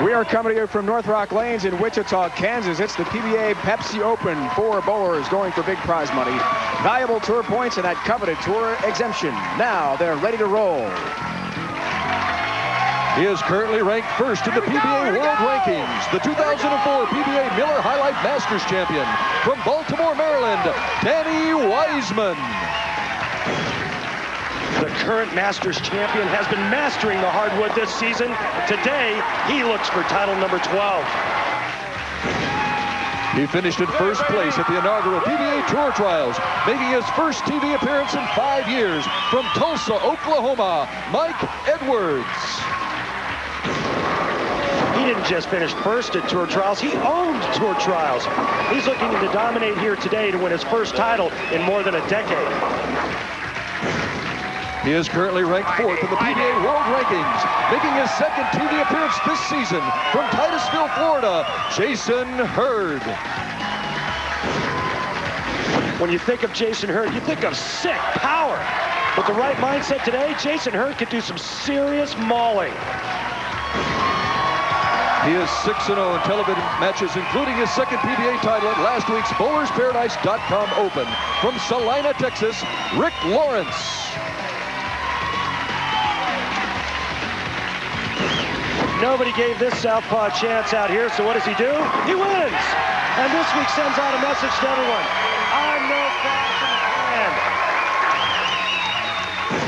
We are coming to you from North Rock Lanes in Wichita, Kansas. It's the PBA Pepsi Open. 4 bowlers going for big prize money, valuable tour points, and that coveted tour exemption. Now they're ready to roll. He is currently ranked first in the PBA World Rankings, the 2004 PBA Miller High Life Masters champion from Baltimore, Maryland, Danny Wiseman. The current Masters champion has been mastering the hardwood this season. Today, he looks for title number 12. He finished in first place at the inaugural PBA Tour Trials, making his first TV appearance in 5 years. From Tulsa, Oklahoma, Mike Edwards. He didn't just finish first at Tour Trials, he owned Tour Trials. He's looking to dominate here today to win his first title in more than a decade. He is currently ranked 4th in the PBA World Rankings, making his second TV appearance this season. From Titusville, Florida, Jason Hurd. When you think of Jason Hurd, you think of sick power. With the right mindset today, Jason Hurd could do some serious mauling. He is 6-0 in television matches, including his second PBA title at last week's BowlersParadise.com Open. From Salina, Texas, Rick Lawrence. Nobody gave this southpaw a chance out here, so what does he do? He wins! And this week sends out a message to everyone. I'm no flash in the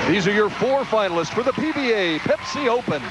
pan. These are your 4 finalists for the PBA Pepsi Open.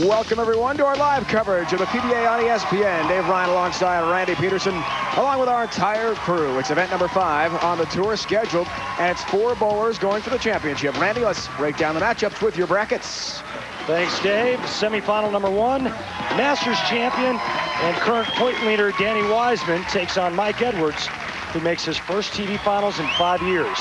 Welcome, everyone, to our live coverage of the PBA on ESPN. Dave Ryan alongside Randy Peterson, along with our entire crew. It's event number 5 on the tour scheduled, and it's 4 bowlers going for the championship. Randy, let's break down the matchups with your brackets. Thanks, Dave. Semifinal number 1, Masters champion and current point leader Danny Wiseman takes on Mike Edwards, who makes his first TV finals in 5 years.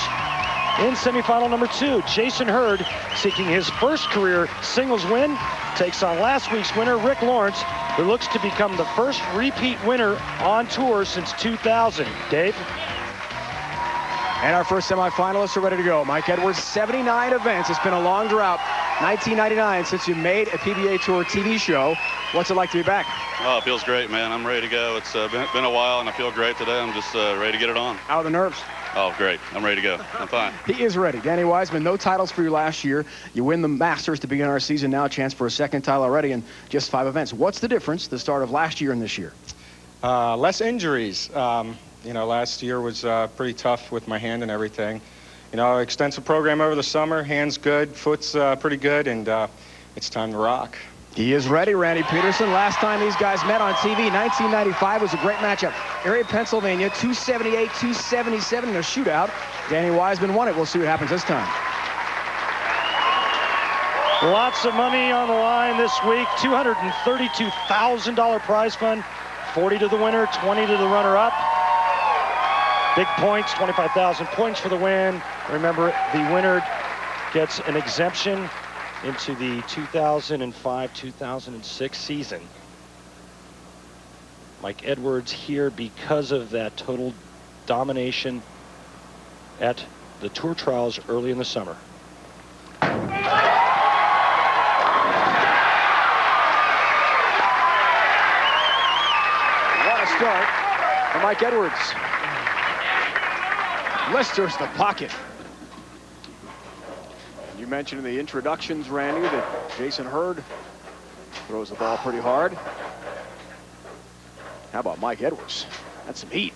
In semifinal number 2, Jason Hurd, seeking his first career singles win, takes on last week's winner, Rick Lawrence, who looks to become the first repeat winner on tour since 2000. Dave? And our first semifinalists are ready to go. Mike Edwards, 79 events. It's been a long drought. 1999 since you made a PBA Tour TV show. What's it like to be back? Oh, it feels great, man. I'm ready to go. It's been a while, and I feel great today. I'm just ready to get it on. How are the nerves? Oh, great. I'm ready to go. I'm fine. He is ready. Danny Wiseman, no titles for you last year. You win the Masters to begin our season. Now a chance for a second title already in just 5 events. What's the difference, the start of last year and this year? Less injuries. You know, last year was pretty tough with my hand and everything. You know, extensive program over the summer. Hand's good, foot's pretty good, and it's time to rock. He is ready, Randy Peterson. Last time these guys met on TV, 1995, was a great matchup. Erie, Pennsylvania, 278-277 in a shootout. Danny Wiseman won it. We'll see what happens this time. Lots of money on the line this week. $232,000 prize fund. 40 to the winner, 20 to the runner-up. Big points, 25,000 points for the win. Remember, the winner gets an exemption into the 2005-2006 season. Mike Edwards here because of that total domination at the Tour Trials early in the summer. What a start for Mike Edwards. Blisters the pocket. You mentioned in the introductions, Randy, that Jason Hurd throws the ball pretty hard. How about Mike Edwards? That's some heat.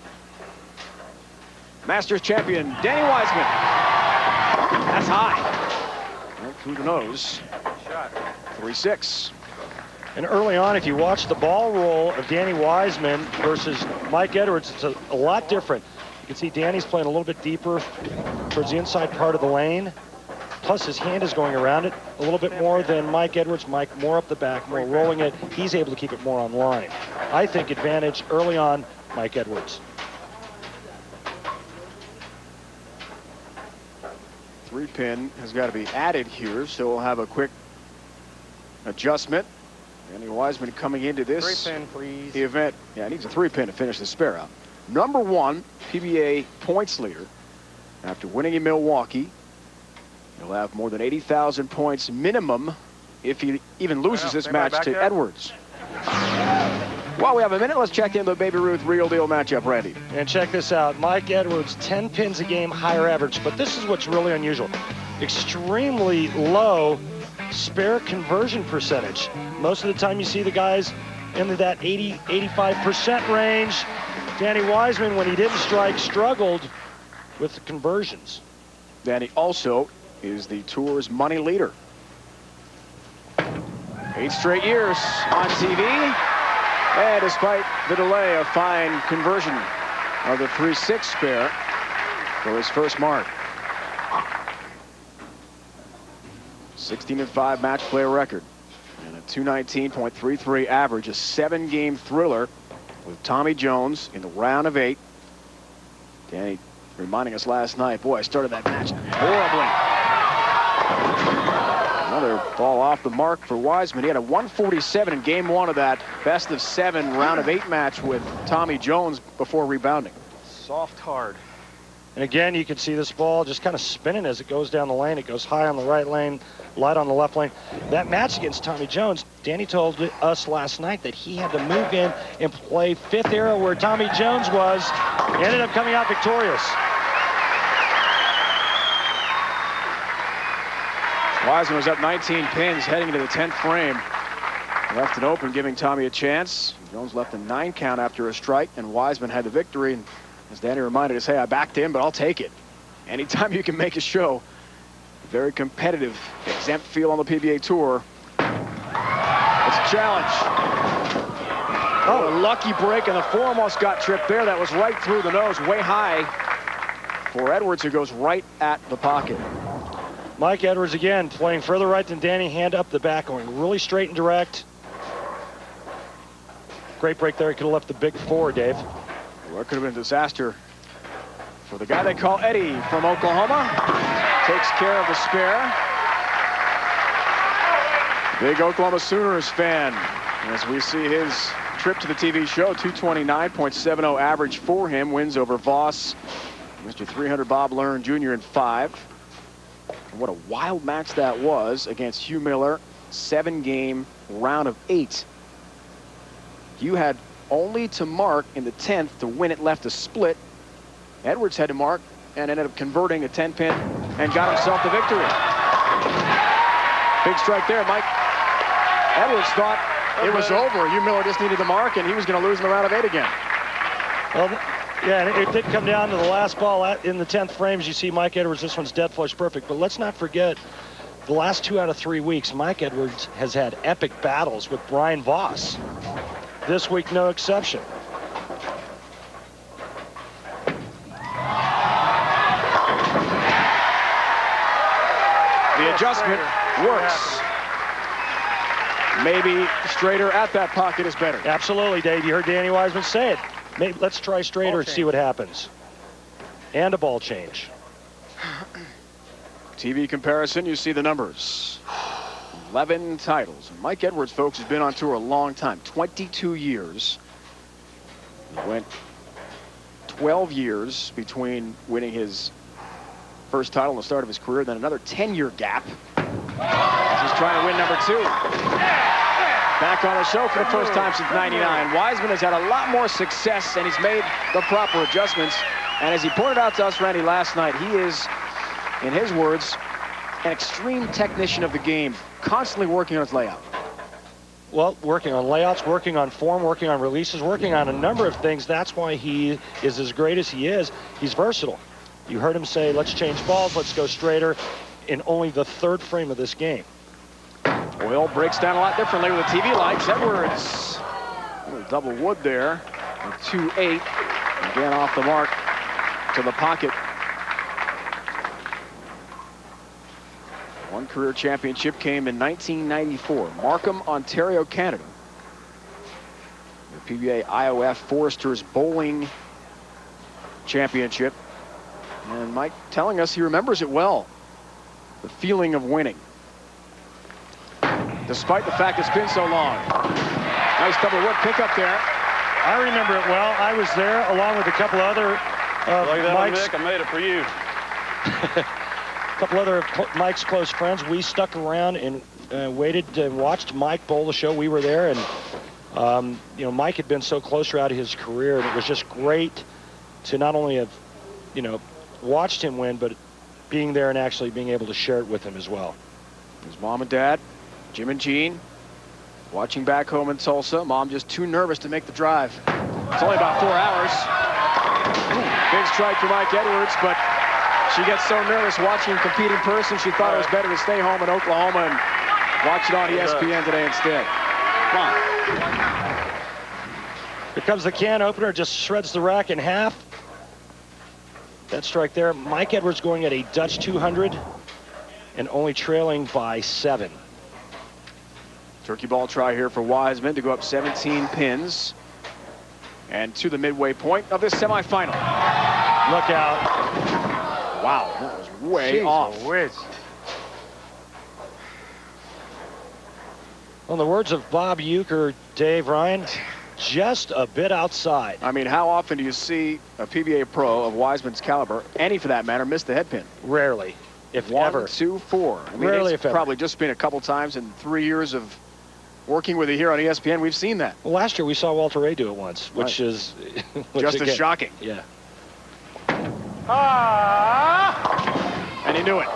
Masters champion, Danny Wiseman. That's high. Right through the nose. 3-6. And early on, if you watch the ball roll of Danny Wiseman versus Mike Edwards, it's a lot different. You can see Danny's playing a little bit deeper towards the inside part of the lane. Plus, his hand is going around it a little bit more than Mike Edwards. Mike more up the back, more rolling it. He's able to keep it more on line. I think advantage early on, Mike Edwards. 3-pin has got to be added here, so we'll have a quick adjustment. Danny Wiseman coming into this 3-pin, please. event. Yeah, he needs a 3-pin to finish the spare out. #1 PBA points leader after winning in Milwaukee. He'll have more than 80,000 points minimum if he even loses this match to Edwards. While we have a minute, let's check in the Baby Ruth Real Deal matchup, Randy. And check this out. Mike Edwards, 10 pins a game, higher average. But this is what's really unusual. Extremely low spare conversion percentage. Most of the time you see the guys into that 80, 85% range. Danny Wiseman, when he didn't strike, struggled with the conversions. Danny also is the tour's money leader. 8 straight years on TV. And despite the delay, a fine conversion of the 3-6 spare for his first mark. 16-5 match play record and a 219.33 average, a 7-game thriller with Tommy Jones in the round of 8. Danny reminding us last night, boy, I started that match horribly. Another ball off the mark for Wiseman. He had a 147 in game 1 of that best of 7 round of 8 match with Tommy Jones before rebounding. Soft hard. And again, you can see this ball just kind of spinning as it goes down the lane. It goes high on the right lane, light on the left lane. That match against Tommy Jones, Danny told us last night that he had to move in and play 5th arrow where Tommy Jones was. He ended up coming out victorious. Wiseman was up 19 pins heading into the 10th frame. Left it open, giving Tommy a chance. Jones left a 9 count after a strike, and Wiseman had the victory. And as Danny reminded us, hey, I backed in, but I'll take it. Anytime you can make a show, very competitive, exempt feel on the PBA Tour. It's a challenge. Oh, a lucky break, and the 4 almost got tripped there. That was right through the nose, way high for Edwards, who goes right at the pocket. Mike Edwards again playing further right than Danny, hand up the back, going really straight and direct. Great break there. He could have left the big 4, Dave. Well, it could have been a disaster for the guy they call Eddie from Oklahoma. Takes care of the spare. Big Oklahoma Sooners fan as we see his trip to the TV show. 229.70 average for him. Wins over Voss, Mr. 300 Bob Learn Jr. in 5. And what a wild match that was against Hugh Miller. 7-game round of 8. You had only to mark in the 10th to win it, left a split. Edwards had to mark and ended up converting a 10-pin and got himself the victory. Big strike there. Mike Edwards thought it was over. Hugh Miller just needed the mark, and he was going to lose in the round of 8 again. Well, yeah, it did come down to the last ball in the 10th frame. As you see, Mike Edwards, this one's dead flush perfect. But let's not forget, the last 2 out of 3 weeks, Mike Edwards has had epic battles with Brian Voss. This week, no exception. The adjustment works. Maybe straighter at that pocket is better. Absolutely, Dave. You heard Danny Wiseman say it. Maybe let's try straighter and see what happens. And a ball change. TV comparison, you see the numbers. 11 titles. Mike Edwards, folks, has been on tour a long time, 22 years. He went 12 years between winning his first title and the start of his career, then another 10-year gap. He's trying to win number 2. Back on the show for the first time since '99. Wiseman has had a lot more success, and he's made the proper adjustments. And as he pointed out to us, Randy, last night, he is, in his words, an extreme technician of the game, constantly working on his layout. Well, working on layouts, working on form, working on releases, working on a number of things. That's why he is as great as he is. He's versatile. You heard him say, let's change balls, let's go straighter, in only the 3rd frame of this game. Oil breaks down a lot differently with the TV lights. Edwards, a little double wood there. 2-8. Again off the mark to the pocket. One career championship came in 1994. Markham, Ontario, Canada. The PBA IOF Foresters Bowling Championship. And Mike telling us he remembers it well. The feeling of winning. despite the fact it's been so long. Nice double wood pickup there. I remember it well. I was there along with a couple other Look at that, Mike's, Nick. I made it for you. a couple other of Mike's close friends. We stuck around and waited and watched Mike bowl the show. We were there, and you know, Mike had been so close throughout his career, and it was just great to not only have, you know, watched him win, but being there and actually being able to share it with him as well. His mom and dad, Jim and Jean, watching back home in Tulsa. Mom just too nervous to make the drive. It's only about 4 hours. Big strike for Mike Edwards, but she gets so nervous watching him compete in person, she thought it was better to stay home in Oklahoma and watch it on ESPN today instead. Come on. Here comes the can opener, just shreds the rack in half. That strike there. Mike Edwards going at a Dutch 200 and only trailing by 7. Turkey ball try here for Wiseman to go up 17 pins. And to the midway point of this semifinal. Look out. Wow, that was way off. On the words of Bob Uecker, Dave Ryan, just a bit outside. I mean, how often do you see a PBA pro of Wiseman's caliber, any for that matter, miss the head pin? Rarely, if 1, ever. 2, 4. I mean, Rarely, it's if ever. probably just been a couple times in 3 years of working with it here on ESPN. We've seen that. Well, last year we saw Walter Ray do it once, which Right. is Just as shocking. Yeah. And he knew it.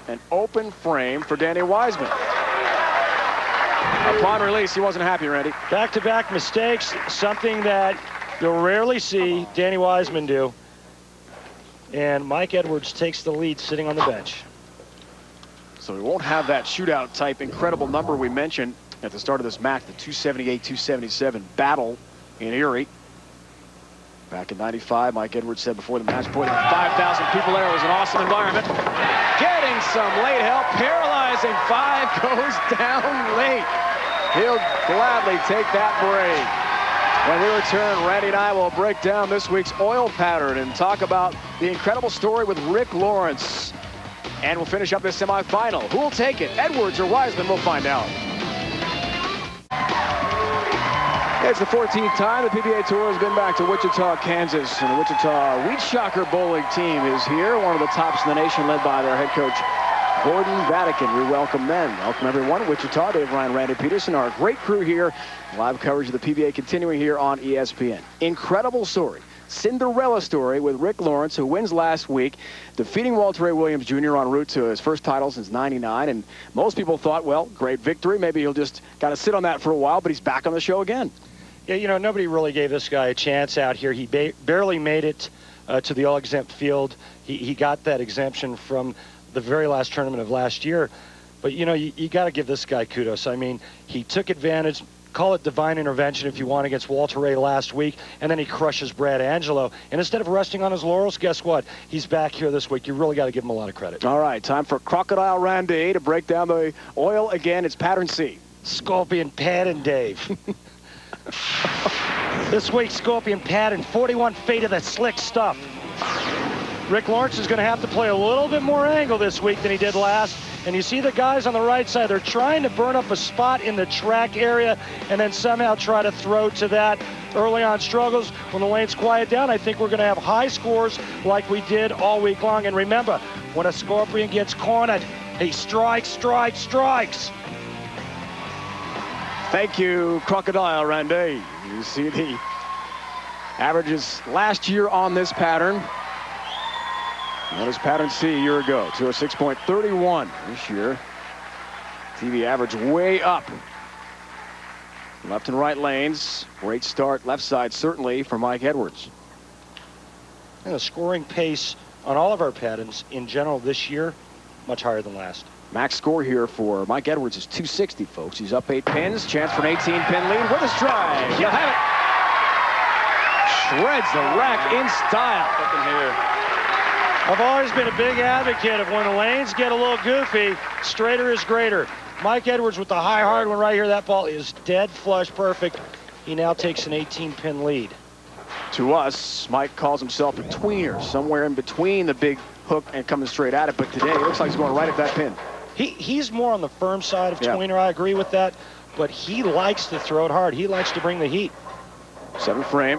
An open frame for Danny Wiseman. Upon release, he wasn't happy, Randy. Back-to-back mistakes, something that you'll rarely see Danny Wiseman do. And Mike Edwards takes the lead sitting on the bench. So we won't have that shootout type incredible number we mentioned at the start of this match, the 278-277 battle in Erie. Back in 95, Mike Edwards said before the match, boy, there were 5,000 people there. It was an awesome environment. Getting some late help, paralyzing 5 goes down late. He'll gladly take that break. When we return, Randy and I will break down this week's oil pattern and talk about the incredible story with Rick Lawrence. And we'll finish up this semifinal. Who will take it, Edwards or Wiseman? We'll find out. It's the 14th time the PBA Tour has been back to Wichita, Kansas. And the Wichita Wheat Shocker bowling team is here, one of the tops in the nation, led by their head coach, Gordon Vatican. We welcome them. Welcome, everyone. Wichita, Dave Ryan, Randy Peterson, our great crew here. Live coverage of the PBA continuing here on ESPN. Incredible story. Cinderella story with Rick Lawrence, who wins last week, defeating Walter Ray Williams Jr. en route to his first title since '99. And most people thought, well, great victory. Maybe he'll just got to sit on that for a while, but he's back on the show again. Yeah, you know, nobody really gave this guy a chance out here. He barely made it to the all-exempt field. He got that exemption from the very last tournament of last year. But, you know, you got to give this guy kudos. I mean, he took advantage, call it divine intervention if you want, against Walter Ray last week, and then he crushes Brad Angelo. And instead of resting on his laurels, guess what? He's back here this week. You really got to give him a lot of credit. All right, time for Crocodile Randy to break down the oil again. It's pattern C. Scorpion pattern, Dave. This week, Scorpion pattern, 41 feet of the slick stuff. Rick Lawrence is going to have to play a little bit more angle this week than he did last. And you see the guys on the right side, they're trying to burn up a spot in the track area and then somehow try to throw to that. Early on struggles. When the lanes quiet down, I think we're going to have high scores like we did all week long. And remember, when a Scorpion gets cornered, he strikes, strikes, strikes. Thank you, Crocodile Randy. You see the averages last year on this pattern. That is pattern C a year ago, 206.31 this year. TV average way up. Left and right lanes. Great start left side, certainly, for Mike Edwards. And the scoring pace on all of our patterns in general this year, much higher than last. Max score here for Mike Edwards is 260, folks. He's up 8 pins. Chance for an 18-pin lead with a strike. He'll have it. Shreds the rack in style. Up in here. I've always been a big advocate of when the lanes get a little goofy, straighter is greater. Mike Edwards with the high hard one right here. That ball is dead flush perfect. He now takes an 18-pin lead. To us, Mike calls himself a tweener, somewhere in between the big hook and coming straight at it. But today, it looks like he's going right at that pin. He's more on the firm side of tweener. I agree with that. But he likes to throw it hard. He likes to bring the heat. 7th frame.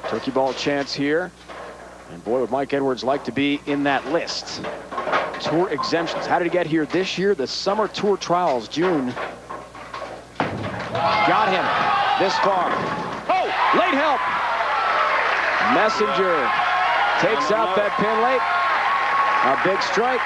Turkey ball chance here. And boy, would Mike Edwards like to be in that list. Tour exemptions. How did he get here this year? The Summer Tour Trials, June. Got him this far. Oh, late help. Messenger takes out that pin late. A big strike.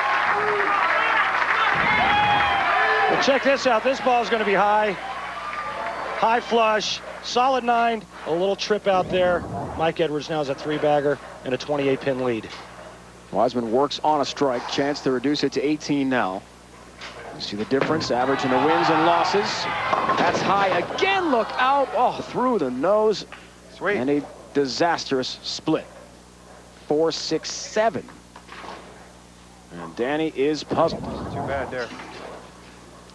Well, check this out. This ball is going to be high. High flush. Solid 9. A little trip out there. Mike Edwards now is a 3-bagger and a 28-pin lead. Wiseman works on a strike. Chance to reduce it to 18 now. You see the difference, average in the wins and losses. That's high again. Look out. Oh, through the nose. Sweet. And a disastrous split. 4, 6, 7. And Danny is puzzled. Too bad there.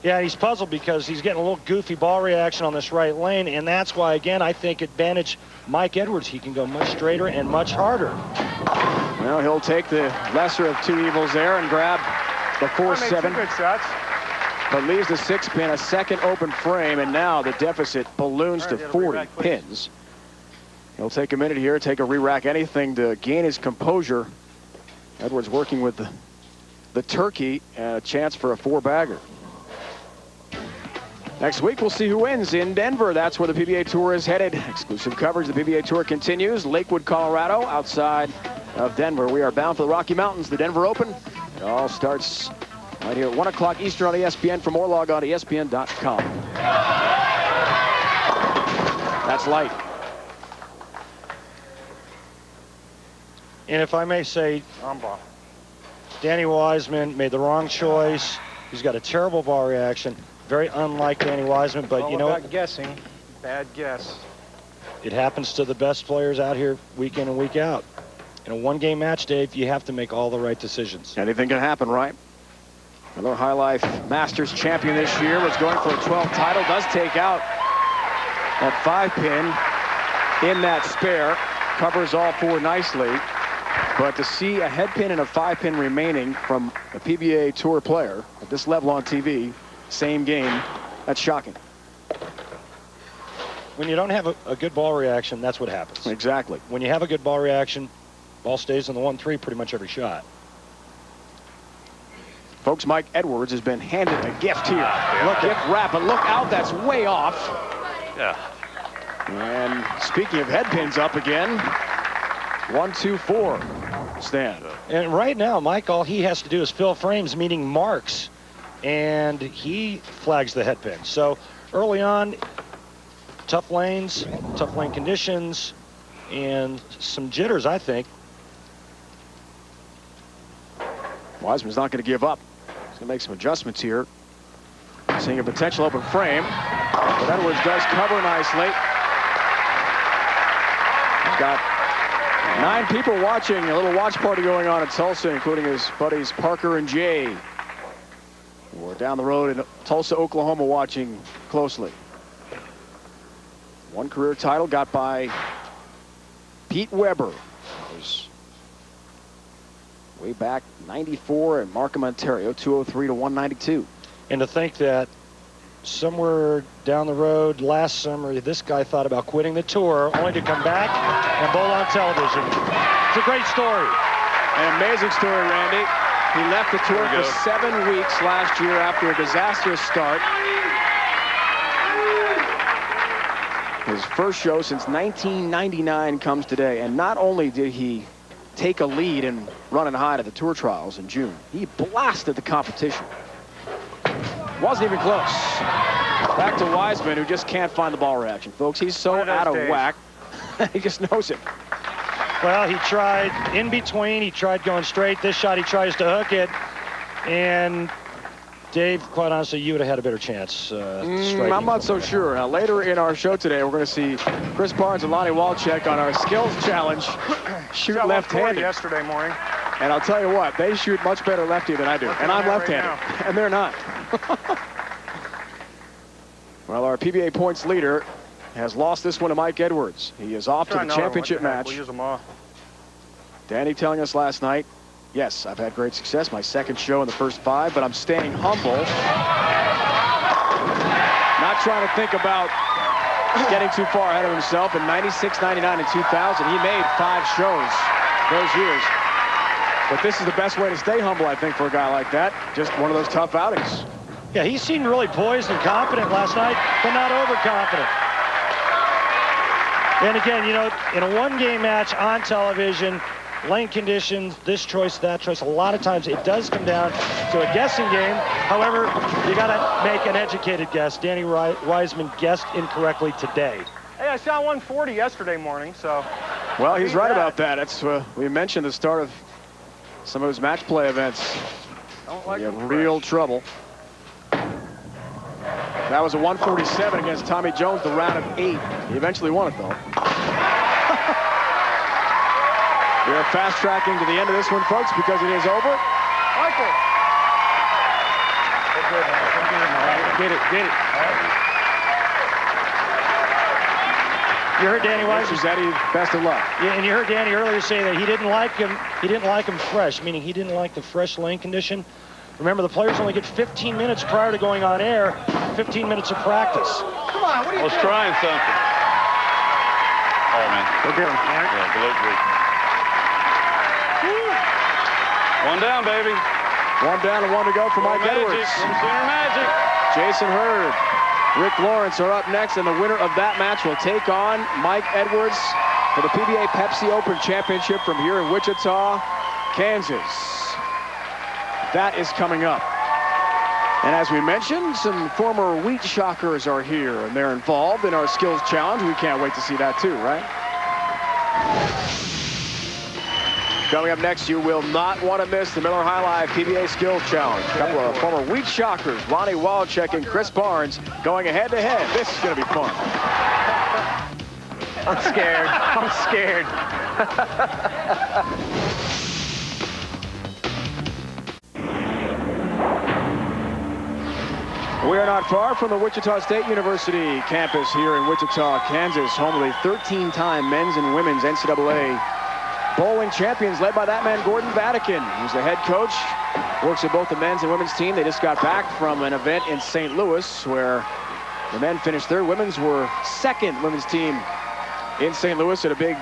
Yeah, he's puzzled because he's getting a little goofy ball reaction on this right lane, and that's why, again, I think advantage Mike Edwards. He can go much straighter and much harder. Well, he'll take the lesser of 2 evils there and grab the 4-7. Good shots. But leaves the 6-pin, a second open frame, and now the deficit balloons to 40 pins. He'll take a minute here, take a re-rack, anything to gain his composure. Edwards working with the turkey and a chance for a 4-bagger. Next week, we'll see who wins in Denver. That's where the PBA Tour is headed. Exclusive coverage of the PBA Tour continues. Lakewood, Colorado, outside of Denver. We are bound for the Rocky Mountains, the Denver Open. It all starts right here at 1 o'clock Eastern on ESPN. For more, log on to ESPN.com. That's light. And if I may say, Danny Wiseman made the wrong choice. He's got a terrible ball reaction. Very unlike Danny Wiseman, but you know what? Guessing. Bad guess. It happens to the best players out here week in and week out. In a 1-game match, Dave, you have to make all the right decisions. Anything can happen, right? Another High Life Masters champion this year was going for a 12th title. Does take out that 5-pin in that spare. Covers all 4 nicely. But to see a head pin and a 5-pin remaining from a PBA Tour player at this level on TV, same game, that's shocking. When you don't have a good ball reaction, that's what happens. Exactly. When you have a good ball reaction, ball stays on the 1-3 pretty much every shot. Folks, Mike Edwards has been handed a gift here. Look, gift wrap, but look out, that's way off. Yeah. And speaking of head pins up again, 1, 2, 4, stand. And right now, Mike, all he has to do is fill frames, meaning marks, and he flags the head pin. So early on, tough lanes, tough lane conditions, and some jitters, I think. Wiseman's not going to give up. He's going to make some adjustments here. Seeing a potential open frame, but Edwards does cover nicely. He's got 9 people watching, a little watch party going on in Tulsa, including his buddies Parker and Jay. We're down the road in Tulsa, Oklahoma, watching closely. 1 career title got by Pete Weber. It was way back 94 in Markham, Ontario, 203 to 192. And to think that somewhere down the road last summer, this guy thought about quitting the tour, only to come back and bowl on television. It's a great story. An amazing story, Randy. He left the tour for 7 weeks last year after a disastrous start. His first show since 1999 comes today, and not only did he take a lead and run and hide at the tour trials in June, he blasted the competition. Wasn't even close. Back to Wiseman, who just can't find the ball reaction, folks. He's so out of whack. He just knows it. Well, he tried in between. He tried going straight. This shot, he tries to hook it. And Dave, quite honestly, you would have had a better chance. I'm not so sure. Now, later in our show today, we're going to see Chris Barnes and Lonnie Waliczek on our skills challenge. Shoot left-handed. Yesterday morning. And I'll tell you what, they shoot much better lefty than I do. And I'm left-handed. And they're not. Well, our PBA points leader has lost this one to Mike Edwards. He is off to the championship match. We'll use them all. Danny telling us last night Yes, I've had great success. My second show in the first 5, but I'm staying humble. Not trying to think about getting too far ahead of himself. In 96, 99, and 2000, he made 5 shows those years. But this is the best way to stay humble, I think, for a guy like that. Just one of those tough outings. Yeah, he seemed really poised and confident last night, but not overconfident. And again, you know, in a one-game match on television, lane conditions, this choice, that choice, a lot of times it does come down to a guessing game. However, you got to make an educated guess. Danny Wiseman guessed incorrectly today. Hey, I saw 140 yesterday morning, so. Well, he's right about that. It's we mentioned the start of some of his match play events. Don't like him real trouble. That was a 147 against Tommy Jones, the round of 8. He eventually won it, though. We are fast tracking to the end of this one, folks, because it is over. Michael. Get it. You heard Danny Wiseman. Eddie, best of luck. Yeah, and you heard Danny earlier say that he didn't like him. He didn't like him fresh, meaning he didn't like the fresh lane condition. Remember, the players only get 15 minutes prior to going on air, 15 minutes of practice. Come on, what are you doing? Trying something. Oh, man. We're good. Yeah, delivery. One down, baby. 1 down and 1 to go for Mike Edwards. Magic. Jason Hurd, Rick Lawrence are up next, and the winner of that match will take on Mike Edwards for the PBA Pepsi Open Championship from here in Wichita, Kansas. That is coming up. And as we mentioned, some former wheat shockers are here, and they're involved in our skills challenge. We can't wait to see that too, right? Coming up next, you will not want to miss the Miller High Life PBA Skills Challenge. A couple of former wheat shockers, Lonnie, Waliczek, and Chris Barnes, going head-to-head. This is going to be fun. I'm scared. I'm scared. We are not far from the Wichita State University campus here in Wichita, Kansas, home of the 13-time men's and women's NCAA bowling champions, led by that man, Gordon Vatican, who's the head coach, works with both the men's and women's team. They just got back from an event in St. Louis where the men finished third. Women's were second women's team in St. Louis at a big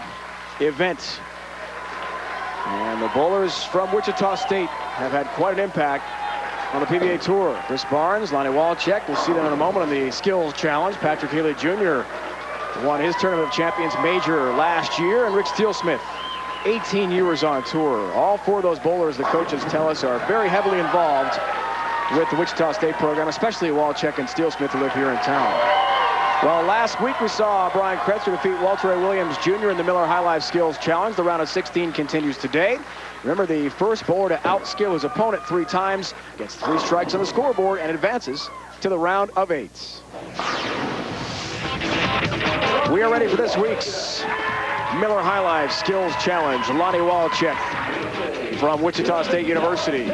event. And the bowlers from Wichita State have had quite an impact on the PBA Tour. Chris Barnes, Lonnie Waliczek, we'll see them in a moment on the Skills Challenge. Patrick Healy Jr. won his Tournament of Champions major last year, and Rick Steelsmith, 18 years on tour. All 4 of those bowlers, the coaches tell us, are very heavily involved with the Wichita State program, especially Waliczek and Steelsmith, who live here in town. Well, last week we saw Brian Kretzer defeat Walter Ray Williams Jr. in the Miller High Life Skills Challenge. The round of 16 continues today. Remember, the first bowler to outskill his opponent 3 times gets 3 strikes on the scoreboard and advances to the round of 8. We are ready for this week's Miller High Life Skills Challenge. Lonnie Waliczek from Wichita State University.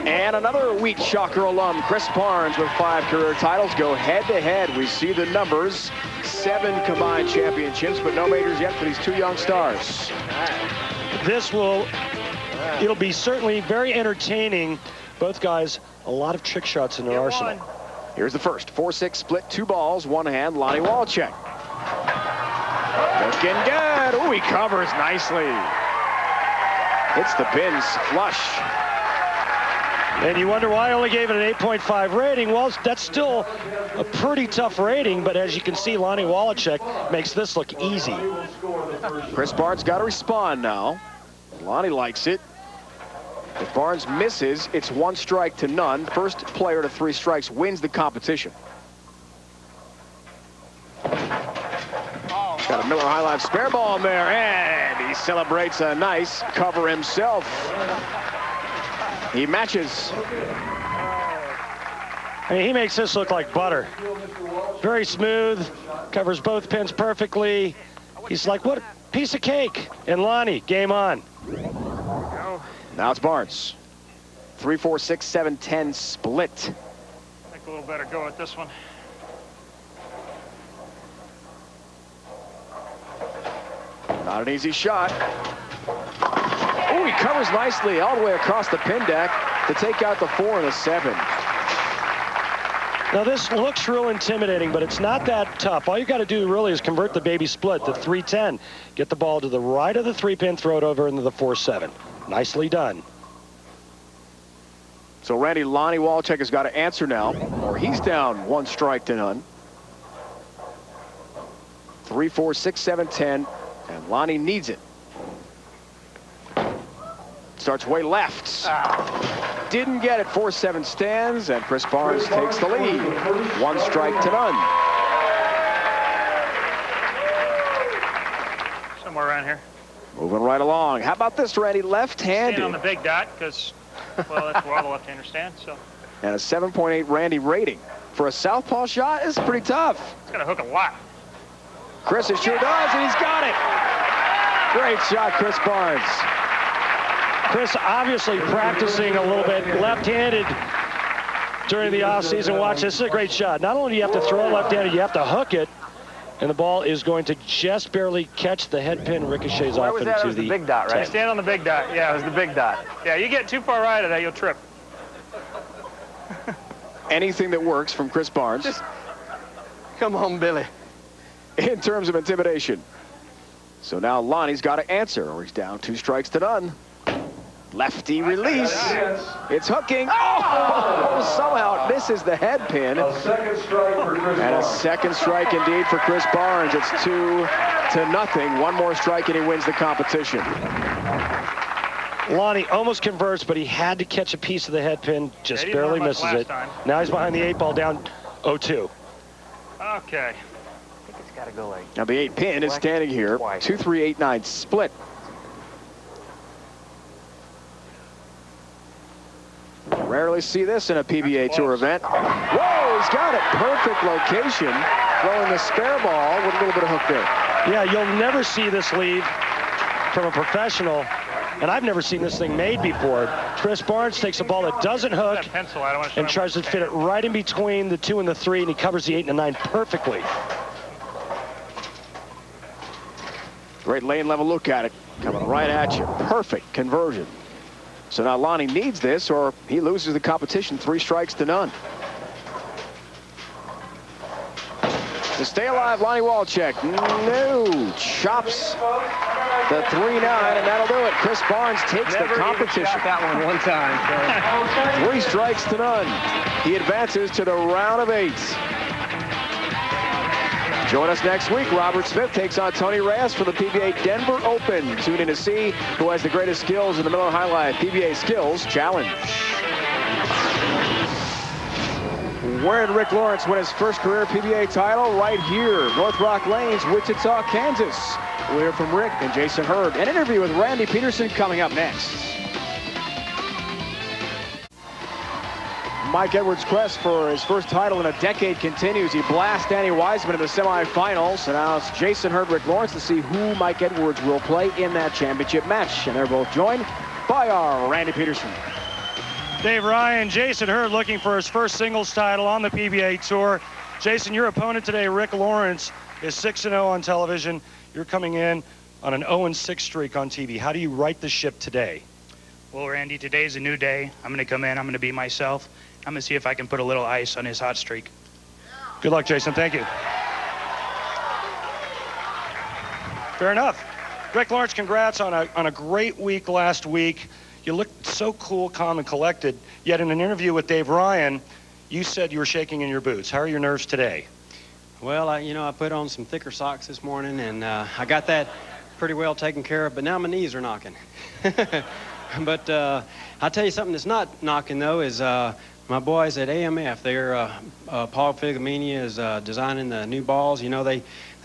And another wheat shocker alum, Chris Barnes, with 5 career titles, go head-to-head. We see the numbers, 7 combined championships, but no majors yet for these 2 young stars. It'll be certainly very entertaining. Both guys, a lot of trick shots in their arsenal. Here's the first, 4-6 split, 2 balls, 1 hand, Lonnie Waliczek. Looking good. Ooh, he covers nicely. Hits the pins flush. And you wonder why I only gave it an 8.5 rating. Well, that's still a pretty tough rating, but as you can see, Lonnie Waliczek makes this look easy. Chris Barnes got to respond now. Lonnie likes it. If Barnes misses, it's 1 strike to none. First player to 3 strikes wins the competition. Got a Miller High Life spare ball in there, and he celebrates a nice cover himself. He matches. I mean, he makes this look like butter. Very smooth, covers both pins perfectly. He's like, what a piece of cake. And Lonnie, game on. Now it's Barnes. 3, 4, 6, 7, 10 split. I think a little better go with this one. Not an easy shot. Oh, he recovers nicely all the way across the pin deck to take out the 4 and the 7. Now this looks real intimidating, but it's not that tough. All you got to do really is convert the baby split to 3-10. Get the ball to the right of the 3-pin, throw it over into the 4-7. Nicely done. So Randy, Lonnie Waliczek has got to answer now, or he's down 1 strike to none. 3, 4, 6, 7, 10, and Lonnie needs it. Starts way left. Didn't get it. 4-7 stands, and Chris Barnes takes the lead. 1 strike to none. Somewhere around here. Moving right along. How about this, Randy? Left-handed. Stand on the big dot, because, well, that's where all the left-handers stand, so. And a 7.8 Randy rating. For a southpaw shot, it's pretty tough. It's going to hook a lot. Chris, it sure does, and he's got it. Great shot, Chris Barnes. Chris obviously practicing a little bit left-handed during the offseason. Watch, this is a great shot. Not only do you have to throw left-handed, you have to hook it, and the ball is going to just barely catch the head pin, ricochets off into That was the big dot, right? Stand on the big dot. Yeah, it was the big dot. Yeah, you get too far right of that, you'll trip. Anything that works from Chris Barnes. Just come on, Billy. In terms of intimidation. So now Lonnie's got to answer, or he's down 2 strikes to none. Lefty release. It's hooking. Oh! Somehow it misses the head pin. A second strike for Chris And a Barnes. second strike indeed for Chris Barnes. It's 2-0. 1 more strike and he wins the competition. Lonnie almost converts, but he had to catch a piece of the head pin. Just Yeah, he didn't barely run much misses it. last time. Now he's behind the 8 ball, down 0-2. Okay. I think it's got to go like. Now the 8 pin is standing here. 2-3-8-9 split. Rarely see this in a PBA Tour event. Whoa, he's got it. Perfect location. Throwing the spare ball with a little bit of hook there. Yeah, you'll never see this leave from a professional, and I've never seen this thing made before. Chris Barnes takes a ball that doesn't hook That pencil, I don't want to show and him. tries to fit it right in between the 2 and the 3, and he covers the 8 and the 9 perfectly. Great lane level look at it. Coming right at you. Perfect conversion. So now Lonnie needs this or he loses the competition. 3 strikes to none. To stay alive, Lonnie Waliczek. No. Chops the 3-9, and that'll do it. Chris Barnes takes the competition. that one time. 3 strikes to none. He advances to the round of 8. Join us next week. Robert Smith takes on Tony Reyes for the PBA Denver Open. Tune in to see who has the greatest skills in the Miller High Life PBA Skills Challenge. Where did Rick Lawrence win his first career PBA title? Right here, North Rock Lanes, Wichita, Kansas. We'll hear from Rick and Jason Hurd. An interview with Randy Peterson coming up next. Mike Edwards' quest for his first title in a decade continues. He blasts Danny Wiseman in the semifinals. And now it's Jason Hurd, Rick Lawrence to see who Mike Edwards will play in that championship match. And they're both joined by our Randy Peterson. Dave Ryan, Jason Hurd looking for his first singles title on the PBA Tour. Jason, your opponent today, Rick Lawrence, is 6-0 on television. You're coming in on an 0-6 streak on TV. How do you right the ship today? Well, Randy, today's a new day. I'm going to come in. I'm going to be myself. I'm going to see if I can put a little ice on his hot streak. Good luck, Jason. Thank you. Fair enough. Rick Lawrence, congrats on a great week last week. You looked so cool, calm, and collected. Yet in an interview with Dave Ryan, you said you were shaking in your boots. How are your nerves today? Well, I put on some thicker socks this morning, and I got that pretty well taken care of, but now my knees are knocking. But I'll tell you something that's not knocking, though, is my boys at AMF. They're Paul Figamini is designing the new balls. You know, they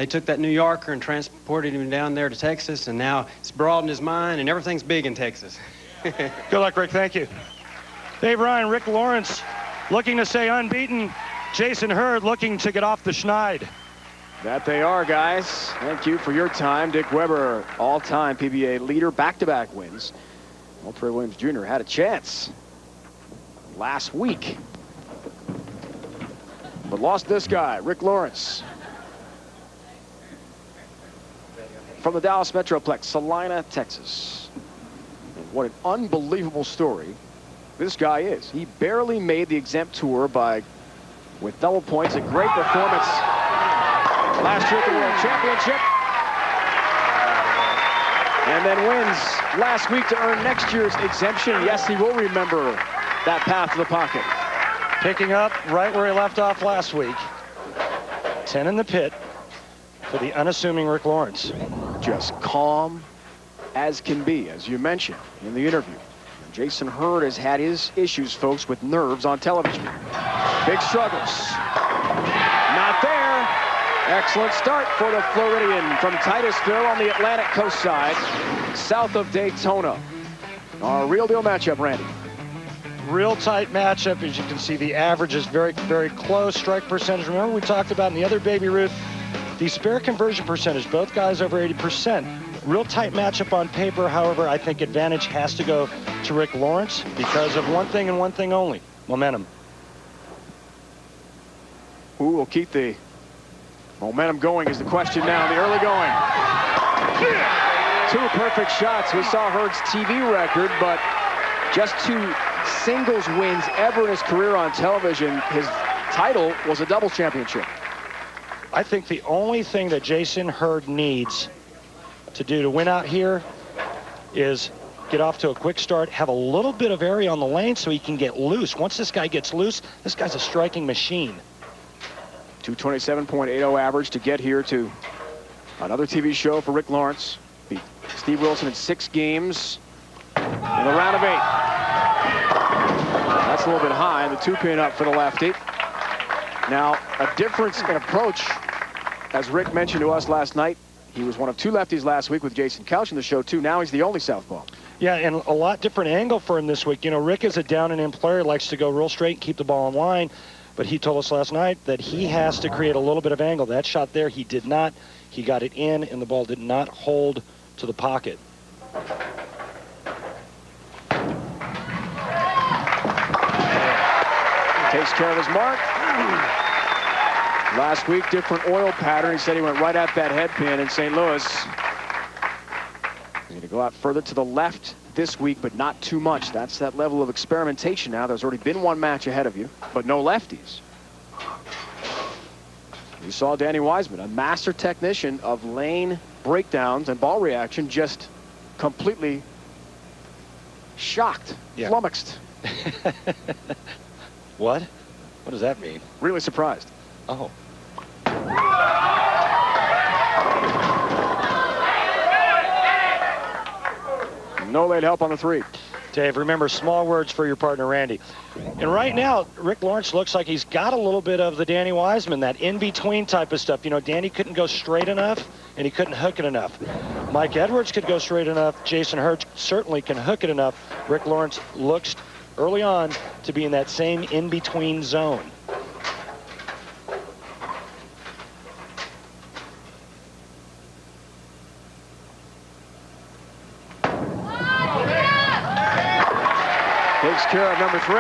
took that New Yorker and transported him down there to Texas, and now it's broadened his mind, and everything's big in Texas. Good luck, Rick. Thank you. Dave Ryan, Rick Lawrence looking to stay unbeaten. Jason Hurd looking to get off the schneid. That they are, guys. Thank you for your time. Dick Weber, all-time PBA leader, back-to-back wins. Walter Williams Jr. had a chance last week, but lost this guy, Rick Lawrence. From the Dallas Metroplex, Salina, Texas. And what an unbelievable story this guy is. He barely made the exempt tour with double points. A great performance last year at the World Championship. And then wins last week to earn next year's exemption. Yes, he will remember that path to the pocket. Picking up right where he left off last week. 10 in the pit for the unassuming Rick Lawrence. Just calm as can be, as you mentioned in the interview. Jason Hurd has had his issues, folks, with nerves on television. Big struggles. Not there. Excellent start for the Floridian from Titusville on the Atlantic coast side, south of Daytona. A real deal matchup, Randy. Real tight matchup. As you can see, the average is very, very close. Strike percentage. Remember we talked about in the other Baby Ruth, the spare conversion percentage, both guys over 80%. Real tight matchup on paper. However, I think advantage has to go to Rick Lawrence because of one thing and one thing only: momentum. Who will keep the momentum going is the question now in the early going. Two perfect shots. We saw Hurd's TV record, but just 2 singles wins ever in his career on television. His title was a doubles championship. I think the only thing that Jason Hurd needs to do to win out here is get off to a quick start, have a little bit of area on the lane so he can get loose. Once this guy gets loose, this guy's a striking machine. 227.80 average to get here to another TV show for Rick Lawrence. Beat Steve Wilson in 6 games in the round of 8. That's a little bit high. The 2-pin up for the lefty. Now, a difference in approach, as Rick mentioned to us last night. He was one of 2 lefties last week with Jason Couch in the show, too. Now he's the only southpaw. Yeah, and a lot different angle for him this week. You know, Rick is a down-and-in player, likes to go real straight and keep the ball in line. But he told us last night that he has to create a little bit of angle. That shot there, he did not. He got it in, and the ball did not hold to the pocket. Takes care of his mark. Last week, different oil pattern. He said he went right at that head pin in St. Louis. He's going to go out further to the left this week, but not too much. That's that level of experimentation now. There's already been 1 match ahead of you, but no lefties. You saw Danny Wiseman, a master technician of lane breakdowns and ball reaction, just completely shocked, flummoxed. What? What does that mean? Really surprised. Oh. No late help on the 3. Dave, remember, small words for your partner, Randy. And right now, Rick Lawrence looks like he's got a little bit of the Danny Wiseman, that in-between type of stuff. You know, Danny couldn't go straight enough, and he couldn't hook it enough. Mike Edwards could go straight enough. Jason Hurd certainly can hook it enough. Rick Lawrence looks early on to be in that same in-between zone. Takes care of number 3.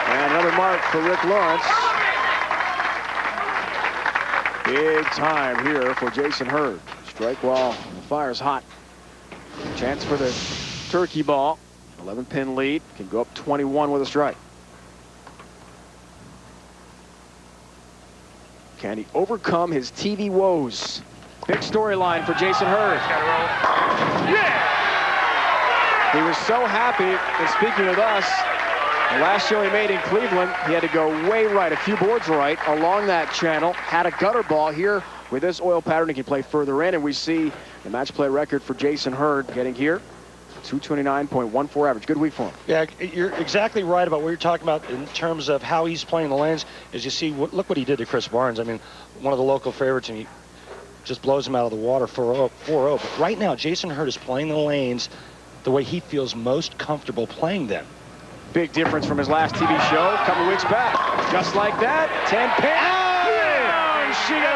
And another mark for Rick Lawrence. Big time here for Jason Hurd. Strike while the fire's hot. Chance for the turkey ball. 11-pin lead. Can go up 21 with a strike. Can he overcome his TV woes? Big storyline for Jason Hurd. Yeah! He was so happy, and speaking of us, the last show he made in Cleveland, he had to go way right, a few boards right, along that channel, had a gutter ball here. With this oil pattern, he can play further in, and we see the match play record for Jason Hurd getting here. 229.14 average. Good week for him. Yeah, you're exactly right about what you're talking about in terms of how he's playing the lanes. As you see, look what he did to Chris Barnes. I mean, one of the local favorites, and he just blows him out of the water 4-0. But right now, Jason Hurd is playing the lanes the way he feels most comfortable playing them. Big difference from his last TV show a couple weeks back. Just like that, 10-pin. Down she goes.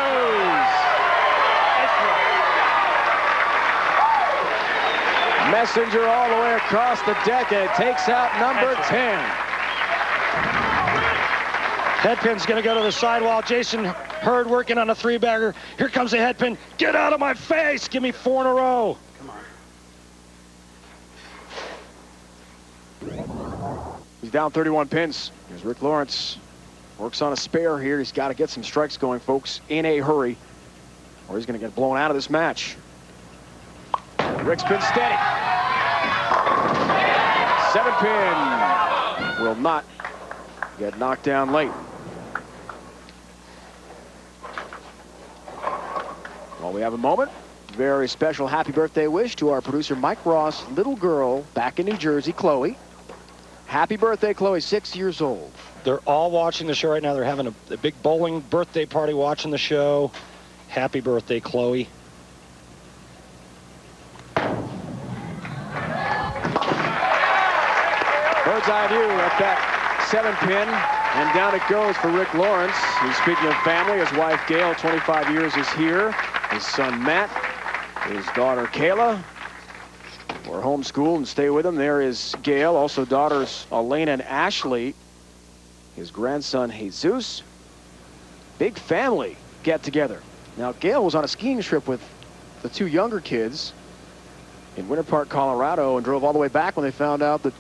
Messenger all the way across the deck, and it takes out number 10. Headpin's going to go to the sidewall. Jason Hurd working on a 3-bagger. Here comes the headpin. Get out of my face. Give me 4 in a row. down 31 pins. Here's Rick Lawrence. Works on a spare here. He's got to get some strikes going, folks, in a hurry, or he's going to get blown out of this match. Rick's been steady. 7-pin. Will not get knocked down late. While we have a moment, very special happy birthday wish to our producer Mike Ross' little girl back in New Jersey, Chloe. Happy birthday, Chloe, 6 years old. They're all watching the show right now. They're having a big bowling birthday party watching the show. Happy birthday, Chloe. Bird's eye view at that 7-pin, and down it goes for Rick Lawrence. He's speaking of family. His wife, Gail, 25 years, is here. His son, Matt, his daughter, Kayla, were homeschooled and stay with him. There is Gail, also daughters, Elena and Ashley. His grandson, Jesus. Big family get-together. Now, Gail was on a skiing trip with the two younger kids in Winter Park, Colorado, and drove all the way back when they found out that,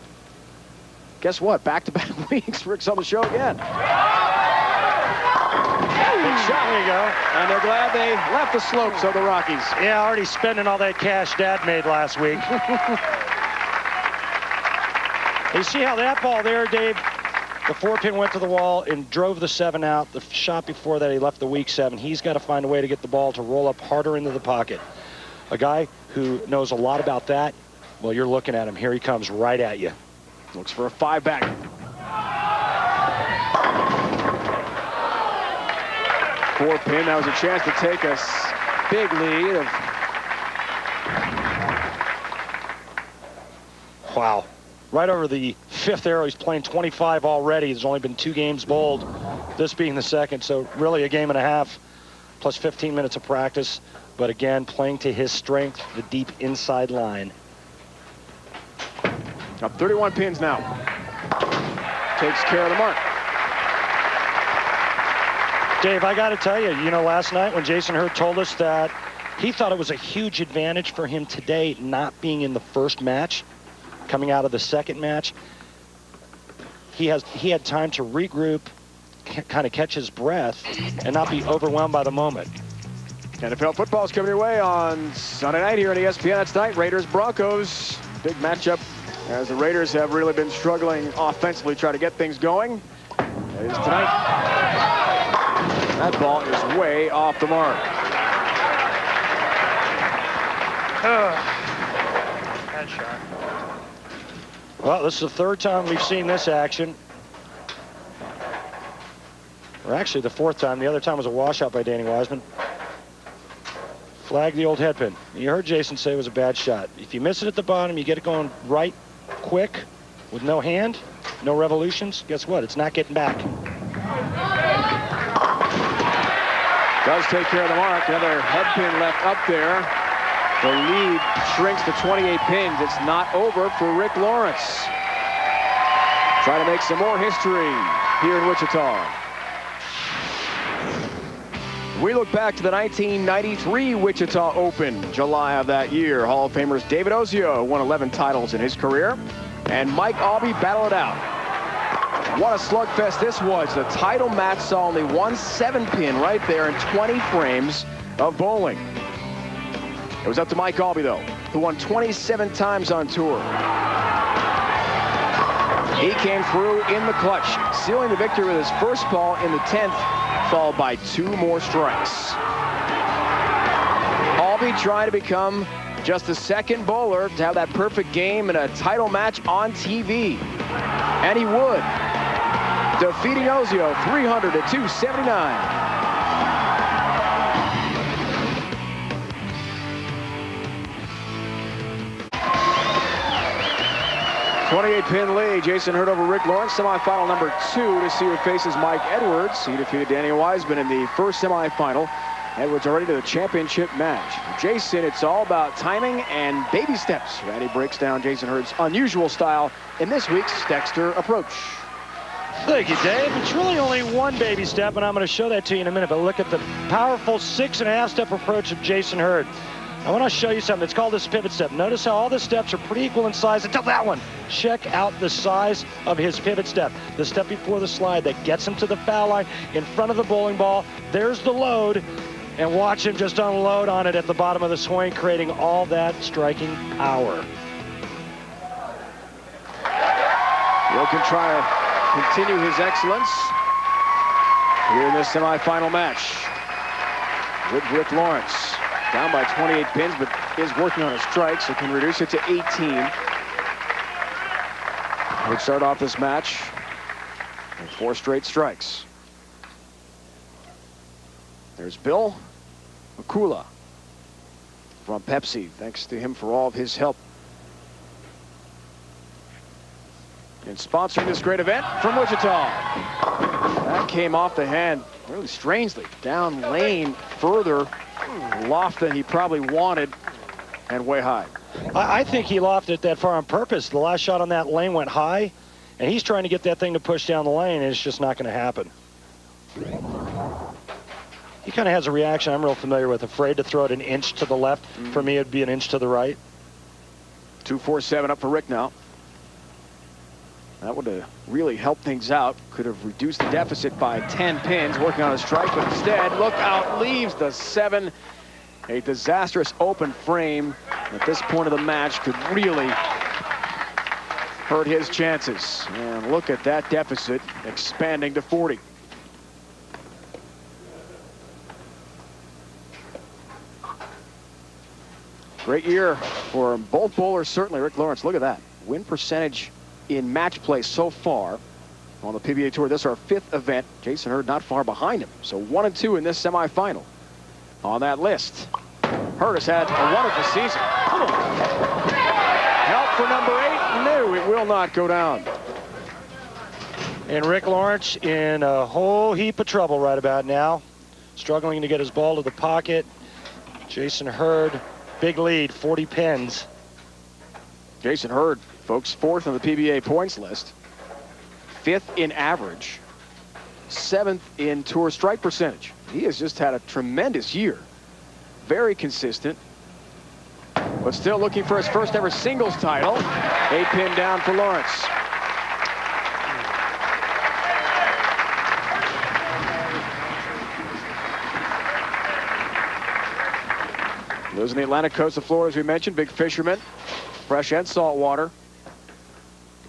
guess what? Back-to-back weeks, Rick's on the show again. Big shot. There you go. And they're glad they left the slopes of the Rockies. Yeah, already spending all that cash Dad made last week. You see how that ball there, Dave? The 4-pin went to the wall and drove the 7 out. The shot before that, he left the weak 7. He's got to find a way to get the ball to roll up harder into the pocket. A guy who knows a lot about that, well, you're looking at him. Here he comes right at you. Looks for a 5-back. 4-pin, that was a chance to take a big lead of... Wow. Right over the 5th arrow. He's playing 25 already. There's only been 2 games bowled, this being the 2nd. So really a game and a half plus 15 minutes of practice. But again, playing to his strength, the deep inside line. Up 31 pins now. Takes care of the mark. Dave, I got to tell you, last night when Jason Hurd told us that he thought it was a huge advantage for him today not being in the first match, coming out of the 2nd match, he had time to regroup, kind of catch his breath, and not be overwhelmed by the moment. NFL football is coming your way on Sunday night here on ESPN. That's tonight, Raiders-Broncos. Big matchup as the Raiders have really been struggling offensively, try to get things going. That is tonight. That ball is way off the mark. Bad shot. Well, this is the 3rd time we've seen this action. Or actually the 4th time. The other time was a washout by Danny Wiseman. Flag the old headpin. You heard Jason say it was a bad shot. If you miss it at the bottom, you get it going right quick with no hand, no revolutions. Guess what? It's not getting back. Does take care of the mark. Another headpin left up there. The lead shrinks to 28 pins. It's not over for Rick Lawrence. Trying to make some more history here in Wichita. We look back to the 1993 Wichita Open, July of that year. Hall of Famers David Ozio won 11 titles in his career, and Mike Albee battled it out. What a slugfest this was. The title match saw only one 7-pin right there in 20 frames of bowling. It was up to Mike Albee, though, who won 27 times on tour. He came through in the clutch, sealing the victory with his first ball in the 10th, followed by 2 more strikes. Albee trying to become just the 2nd bowler to have that perfect game in a title match on TV. And he would, defeating Ozio 300 to 279. 28-pin lead. Jason Hurd over Rick Lawrence. Semifinal number 2 to see who faces Mike Edwards. He defeated Danny Wiseman in the first semifinal. Edwards already to the championship match. Jason, it's all about timing and baby steps. Randy breaks down Jason Hurd's unusual style in this week's Dexter Approach. Thank you, Dave. It's really only one baby step, and I'm going to show that to you in a minute. But look at the powerful 6.5-step approach of Jason Hurd. I want to show you something. It's called this pivot step. Notice how all the steps are pretty equal in size until that one. Check out the size of his pivot step. The step before the slide that gets him to the foul line in front of the bowling ball. There's the load. And watch him just unload on it at the bottom of the swing, creating all that striking power. Will can try to continue his excellence here in this semifinal match with Rick Lawrence. Down by 28 pins, but is working on a strike, so can reduce it to 18. We'll start off this match with 4 straight strikes. There's Bill Makula from Pepsi. Thanks to him for all of his help in sponsoring this great event from Wichita. That came off the hand really strangely. Down lane further. Loft than he probably wanted and way high. I think he lofted it that far on purpose. The last shot on that lane went high, and he's trying to get that thing to push down the lane, and it's just not going to happen. He kind of has a reaction I'm real familiar with, afraid to throw it an inch to the left. For me, it'd be an inch to the right. 2-4-7 up for Rick now. That would have really helped things out. Could have reduced the deficit by 10 pins, working on a strike, but instead, look out, leaves the 7. A disastrous open frame at this point of the match could really hurt his chances. And look at that deficit expanding to 40. Great year for both bowlers, certainly. Rick Lawrence, look at that. Win percentage in match play so far on the PBA Tour. This is our 5th event. Jason Hurd not far behind him. So 1-2 in this semifinal. On that list, Hurd has had a wonderful season. Help for number 8. No, it will not go down. And Rick Lawrence in a whole heap of trouble right about now. Struggling to get his ball to the pocket. Jason Hurd, big lead, 40 pins. Jason Hurd, folks, 4th on the PBA points list, 5th in average, 7th in tour strike percentage. He has just had a tremendous year. Very consistent, but still looking for his first ever singles title. 8 pin down for Lawrence. Lives in the Atlantic coast of Florida, as we mentioned. Big fisherman, fresh and salt water.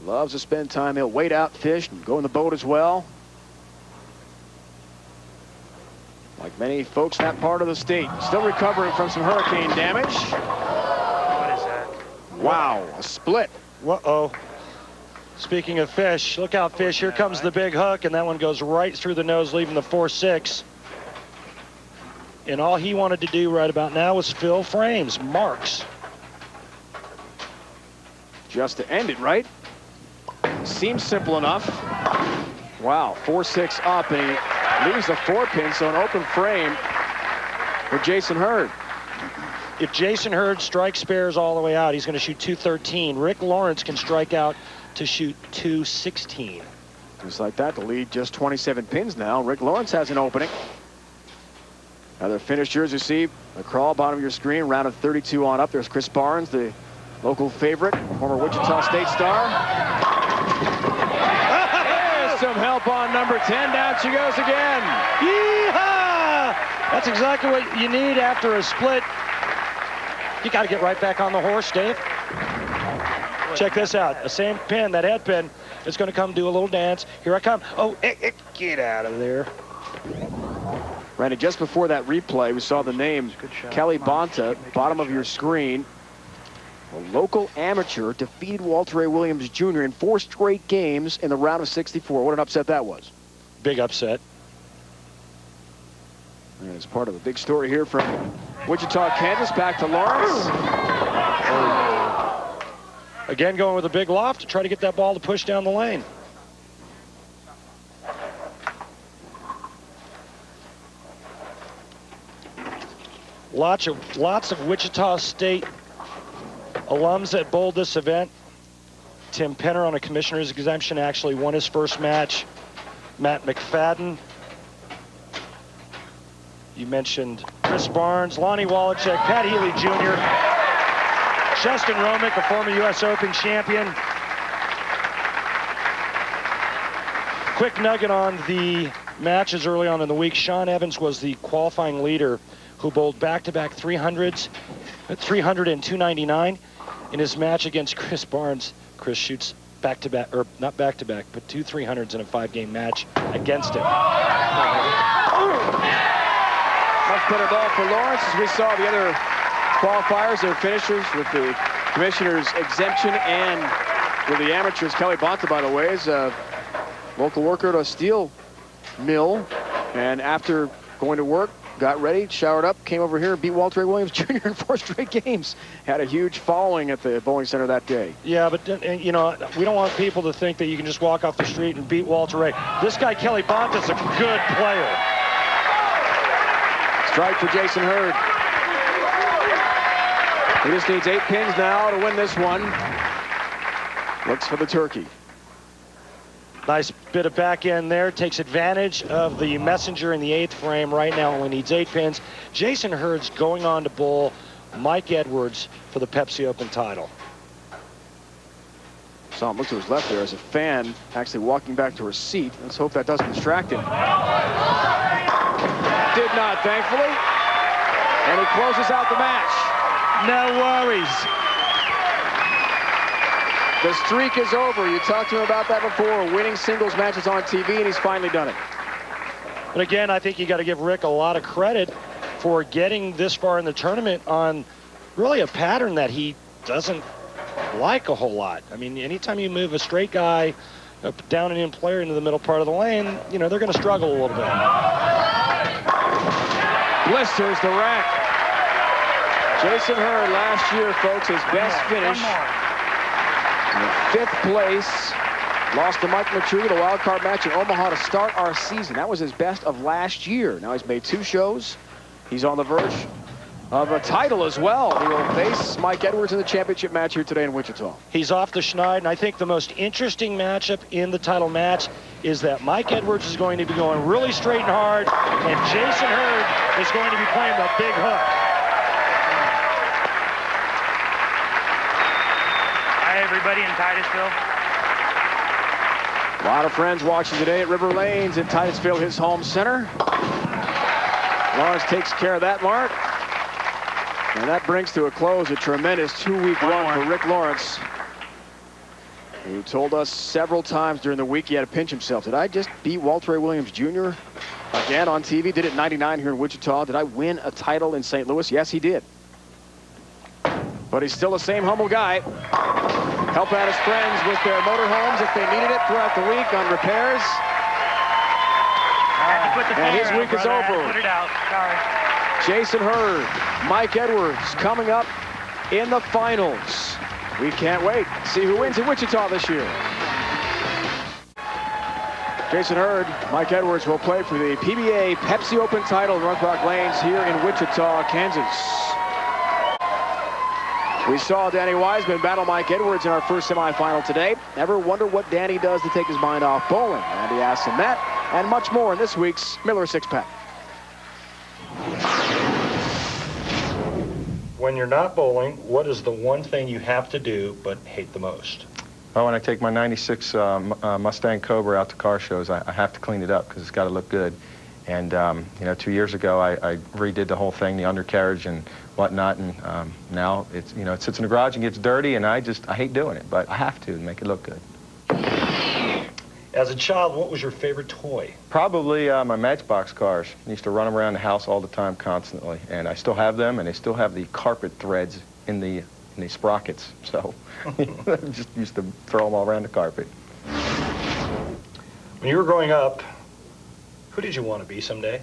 Loves to spend time. He'll wait out, fish, and go in the boat as well. Like many folks in that part of the state. Still recovering from some hurricane damage. What is that? Wow, a split. Uh-oh. Speaking of fish, look out, fish. Here comes the big hook, and that one goes right through the nose, leaving the 4-6. And all he wanted to do right about now was fill frames, marks. Just to end it, right? Seems simple enough. Wow, 4-6 up, and he leaves the 4 pin, so an open frame for Jason Hurd. If Jason Hurd strike spares all the way out, he's going to shoot 213. Rick Lawrence can strike out to shoot 216. Just like that, the lead just 27 pins now. Rick Lawrence has an opening. Other finishers you see, the crawl, bottom of your screen, round of 32 on up. There's Chris Barnes, the local favorite, former Wichita State star. There's some help on number 10. Down she goes again. Yeehaw! That's exactly what you need after a split. You got to get right back on the horse, Dave. Check this out. The same pin, that head pin, is going to come do a little dance. Here I come. Oh, get out of there. Randy, just before that replay, we saw the name Kelly Bonta, bottom of your screen. A local amateur defeated Walter A. Williams Jr. in 4 straight games in the round of 64. What an upset that was. Big upset. And it's part of a big story here from Wichita, Kansas. Back to Lawrence. Again, going with a big loft to try to get that ball to push down the lane. Lots of Wichita State alums that bowled this event. Tim Penner on a commissioner's exemption actually won his first match. Matt McFadden. You mentioned Chris Barnes, Lonnie Waliczek, Pat Healy Jr., Justin Romick, a former U.S. Open champion. Quick nugget on the matches early on in the week. Sean Evans was the qualifying leader who bowled back-to-back 300s at 300 and 299. In his match against Chris Barnes, Chris shoots back-to-back, or not back-to-back, but 2 300s in a 5-game match against him. Much better ball for Lawrence. As we saw the other qualifiers, their finishers with the commissioner's exemption, and with the amateurs. Kelly Bonta, by the way, is a local worker at a steel mill, and after going to work, got ready, showered up, came over here and beat Walter A. Williams Jr. in 4 straight games. Had a huge following at the bowling center that day. Yeah, but you know, we don't want people to think that you can just walk off the street and beat Walter A. This guy, Kelly Bonta, is a good player. Strike for Jason Hurd. He just needs 8 pins now to win this one. Looks for the turkey. Nice bit of back end there. Takes advantage of the messenger in the 8th frame. Right now only needs 8 pins. Jason Hurd's going on to bowl Mike Edwards for the Pepsi Open title. Saw him look to his left there as a fan actually walking back to her seat. Let's hope that doesn't distract him. Did not, thankfully. And he closes out the match. No worries. The streak is over. You talked to him about that before, winning singles matches on TV, and he's finally done it. But again, I think you got to give Rick a lot of credit for getting this far in the tournament on really a pattern that he doesn't like a whole lot. I mean, anytime you move a straight guy down and in player into the middle part of the lane, you know, they're going to struggle a little bit. Blisters the rack. Jason Hurd last year, folks, his best finish. In 5th place, lost to Mike McTree, the wild card match in Omaha to start our season. That was his best of last year. Now he's made 2 shows. He's on the verge of a title as well. He will face Mike Edwards in the championship match here today in Wichita. He's off the schneid, and I think the most interesting matchup in the title match is that Mike Edwards is going to be going really straight and hard, and Jason Hurd is going to be playing the big hook. Everybody in Titusville. A lot of friends watching today at River Lanes in Titusville, his home center. Lawrence takes care of that mark. And that brings to a close a tremendous 2-week run for Rick Lawrence, who told us several times during the week he had to pinch himself. Did I just beat Walter A. Williams Jr. again on TV? Did it in '99 here in Wichita. Did I win a title in St. Louis? Yes, he did. But he's still the same humble guy. Help out his friends with their motorhomes if they needed it throughout the week on repairs. And his week is over. Put it out. Sorry. Jason Hurd, Mike Edwards coming up in the finals. We can't wait to see who wins in Wichita this year. Jason Hurd, Mike Edwards will play for the PBA Pepsi Open title in North Rock Lanes here in Wichita, Kansas. We saw Danny Wiseman battle Mike Edwards in our first semifinal today. Ever wonder what Danny does to take his mind off bowling? Andy asked him that and much more in this week's Miller Six Pack. When you're not bowling, what is the one thing you have to do but hate the most? Well, when I take my 96 Mustang Cobra out to car shows, I have to clean it up because it's got to look good. And, you know, 2 years ago, I redid the whole thing, the undercarriage and whatnot, and now it's, you know, it sits in the garage and gets dirty, and I hate doing it, but I have to make it look good. As a child, what was your favorite toy? Probably my Matchbox cars. I used to run them around the house all the time, constantly, and I still have them, and they still have the carpet threads in the sprockets, so I just used to throw them all around the carpet. When you were growing up, who did you want to be someday?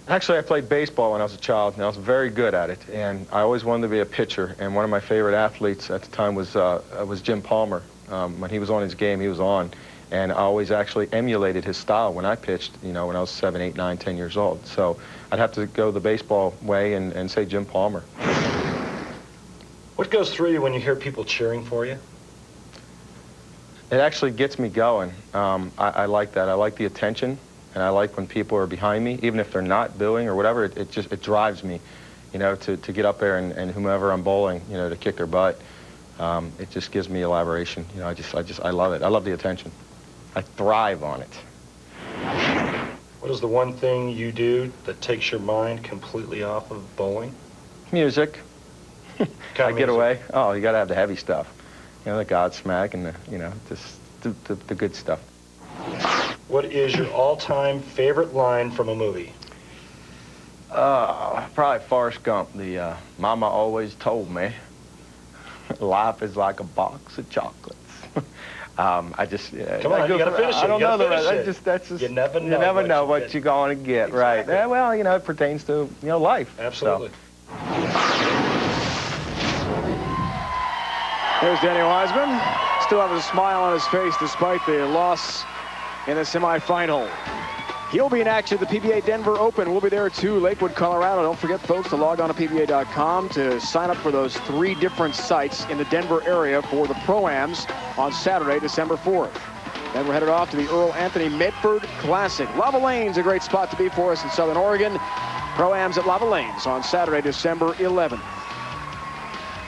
Actually, I played baseball when I was a child, and I was very good at it, and I always wanted to be a pitcher, and one of my favorite athletes at the time was Jim Palmer. When he was on his game, he was on, and I always actually emulated his style when I pitched, you know, when I was 7, 8, 9, 10 years old. So I'd have to go the baseball way and say Jim Palmer. What goes through you when you hear people cheering for you? It actually gets me going. I like that. I like the attention, and I like when people are behind me, even if they're not booing or whatever. It drives me, you know, to get up there and whomever I'm bowling, you know, to kick their butt. It just gives me elaboration. You know, I love it. I love the attention. I thrive on it. What is the one thing you do that takes your mind completely off of bowling? Music. I get music? away. Oh, you got to have the heavy stuff. You know, the Godsmack and the, you know, just the good stuff. What is your all-time favorite line from a movie? Probably Forrest Gump. The Mama always told me life is like a box of chocolates. I just come on, you got to finish it. I don't know the rest. That's just you never know. You never know what you're going to get. Exactly. Right? Yeah, well, you know, it pertains to, you know, life. Absolutely. So. There's Danny Wiseman. Still has a smile on his face despite the loss in the semifinal. He'll be in action at the PBA Denver Open. We'll be there too, Lakewood, Colorado. Don't forget, folks, to log on to PBA.com to sign up for those 3 different sites in the Denver area for the Pro-Ams on Saturday, December 4th. Then we're headed off to the Earl Anthony Medford Classic. Lava Lane's a great spot to be for us in Southern Oregon. Pro-Ams at Lava Lane's on Saturday, December 11th.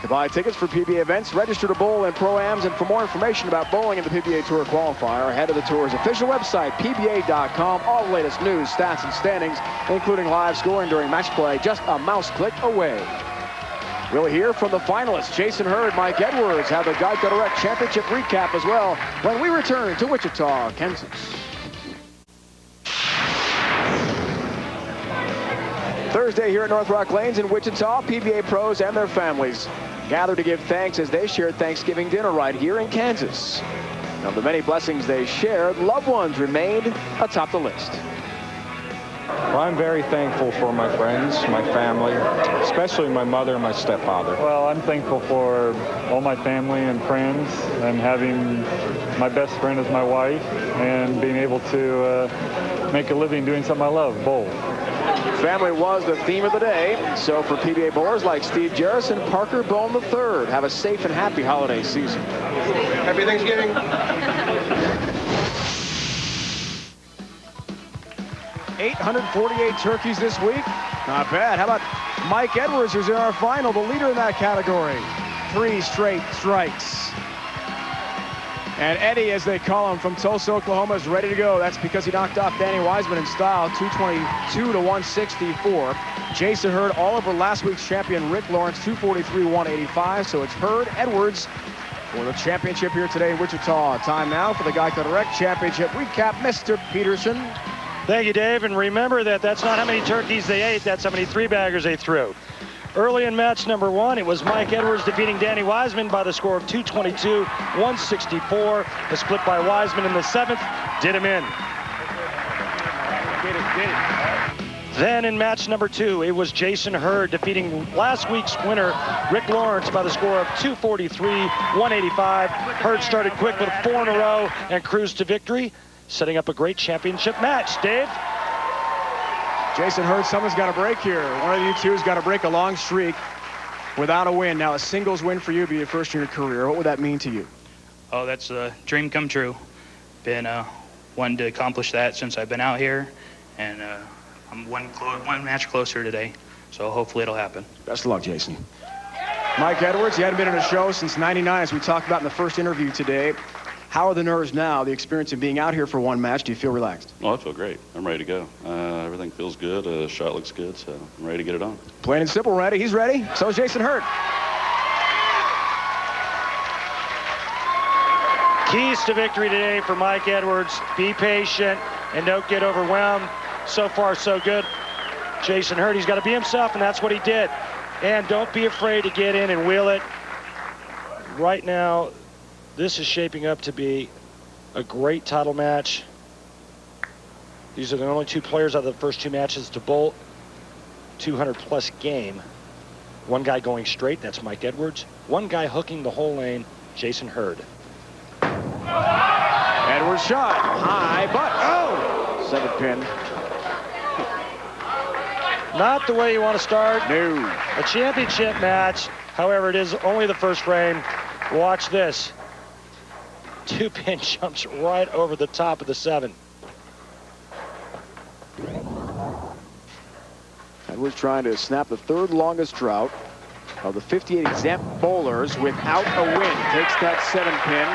To buy tickets for PBA events, register to bowl in Pro-Ams, and for more information about bowling in the PBA Tour Qualifier, head to the Tour's official website, PBA.com. All the latest news, stats, and standings, including live scoring during match play, just a mouse click away. We'll hear from the finalists, Jason Hurd, Mike Edwards, have the Geico Direct Championship recap as well when we return to Wichita, Kansas. Thursday here at North Rock Lanes in Wichita, PBA pros and their families gather to give thanks as they shared Thanksgiving dinner right here in Kansas. Of the many blessings they shared, loved ones remained atop the list. Well, I'm very thankful for my friends, my family, especially my mother and my stepfather. Well, I'm thankful for all my family and friends, and having my best friend as my wife, and being able to make a living doing something I love, bowl. Family was the theme of the day. So for PBA bowlers like Steve Jarris and Parker Bone III, have a safe and happy holiday season. Happy Thanksgiving. 848 turkeys this week. Not bad. How about Mike Edwards, who's in our final, the leader in that category. 3 straight strikes. And Eddie, as they call him, from Tulsa, Oklahoma, is ready to go. That's because he knocked off Danny Wiseman in style, 222 to 164. Jason Hurd all over last week's champion Rick Lawrence, 243 185. So it's Hurd, Edwards for the championship here today in Wichita. Time now for the Geico Direct Championship recap. Mr. Peterson. Thank you, Dave. And remember that that's not how many turkeys they ate, that's how many 3-baggers they threw. Early in match number 1, it was Mike Edwards defeating Danny Wiseman by the score of 222-164. A split by Wiseman in the 7th did him in. Then in match number 2, it was Jason Hurd defeating last week's winner, Rick Lawrence, by the score of 243-185. Hurd started quick with 4 in a row and cruised to victory, setting up a great championship match. Dave? Jason Hurd, someone's got to break here. One of you two's got to break a long streak without a win. Now, a singles win for you would be your first in your career. What would that mean to you? Oh, that's a dream come true. Been wanting to accomplish that since I've been out here, and I'm one match closer today, so hopefully it'll happen. Best of luck, Jason. Mike Edwards, you hadn't been in a show since '99, as we talked about in the first interview today. How are the nerves now, the experience of being out here for one match? Do you feel relaxed? Oh, I feel great. I'm ready to go. Everything feels good. Shot looks good, so I'm ready to get it on. Plain and simple, Randy. He's ready. So is Jason Hurd. Keys to victory today for Mike Edwards. Be patient and don't get overwhelmed. So far, so good. Jason Hurd, he's got to be himself, and that's what he did. And don't be afraid to get in and wheel it. Right now, this is shaping up to be a great title match. These are the only 2 players out of the first 2 matches to bowl 200-plus game. One guy going straight, that's Mike Edwards. One guy hooking the whole lane, Jason Hurd. Edwards shot high, but oh! 7th pin. Not the way you want to start. No. A championship match. However, it is only the first frame. Watch this. 2-pin jumps right over the top of the 7. Edwards trying to snap the third longest drought of the 58 exempt bowlers without a win. Takes that 7-pin.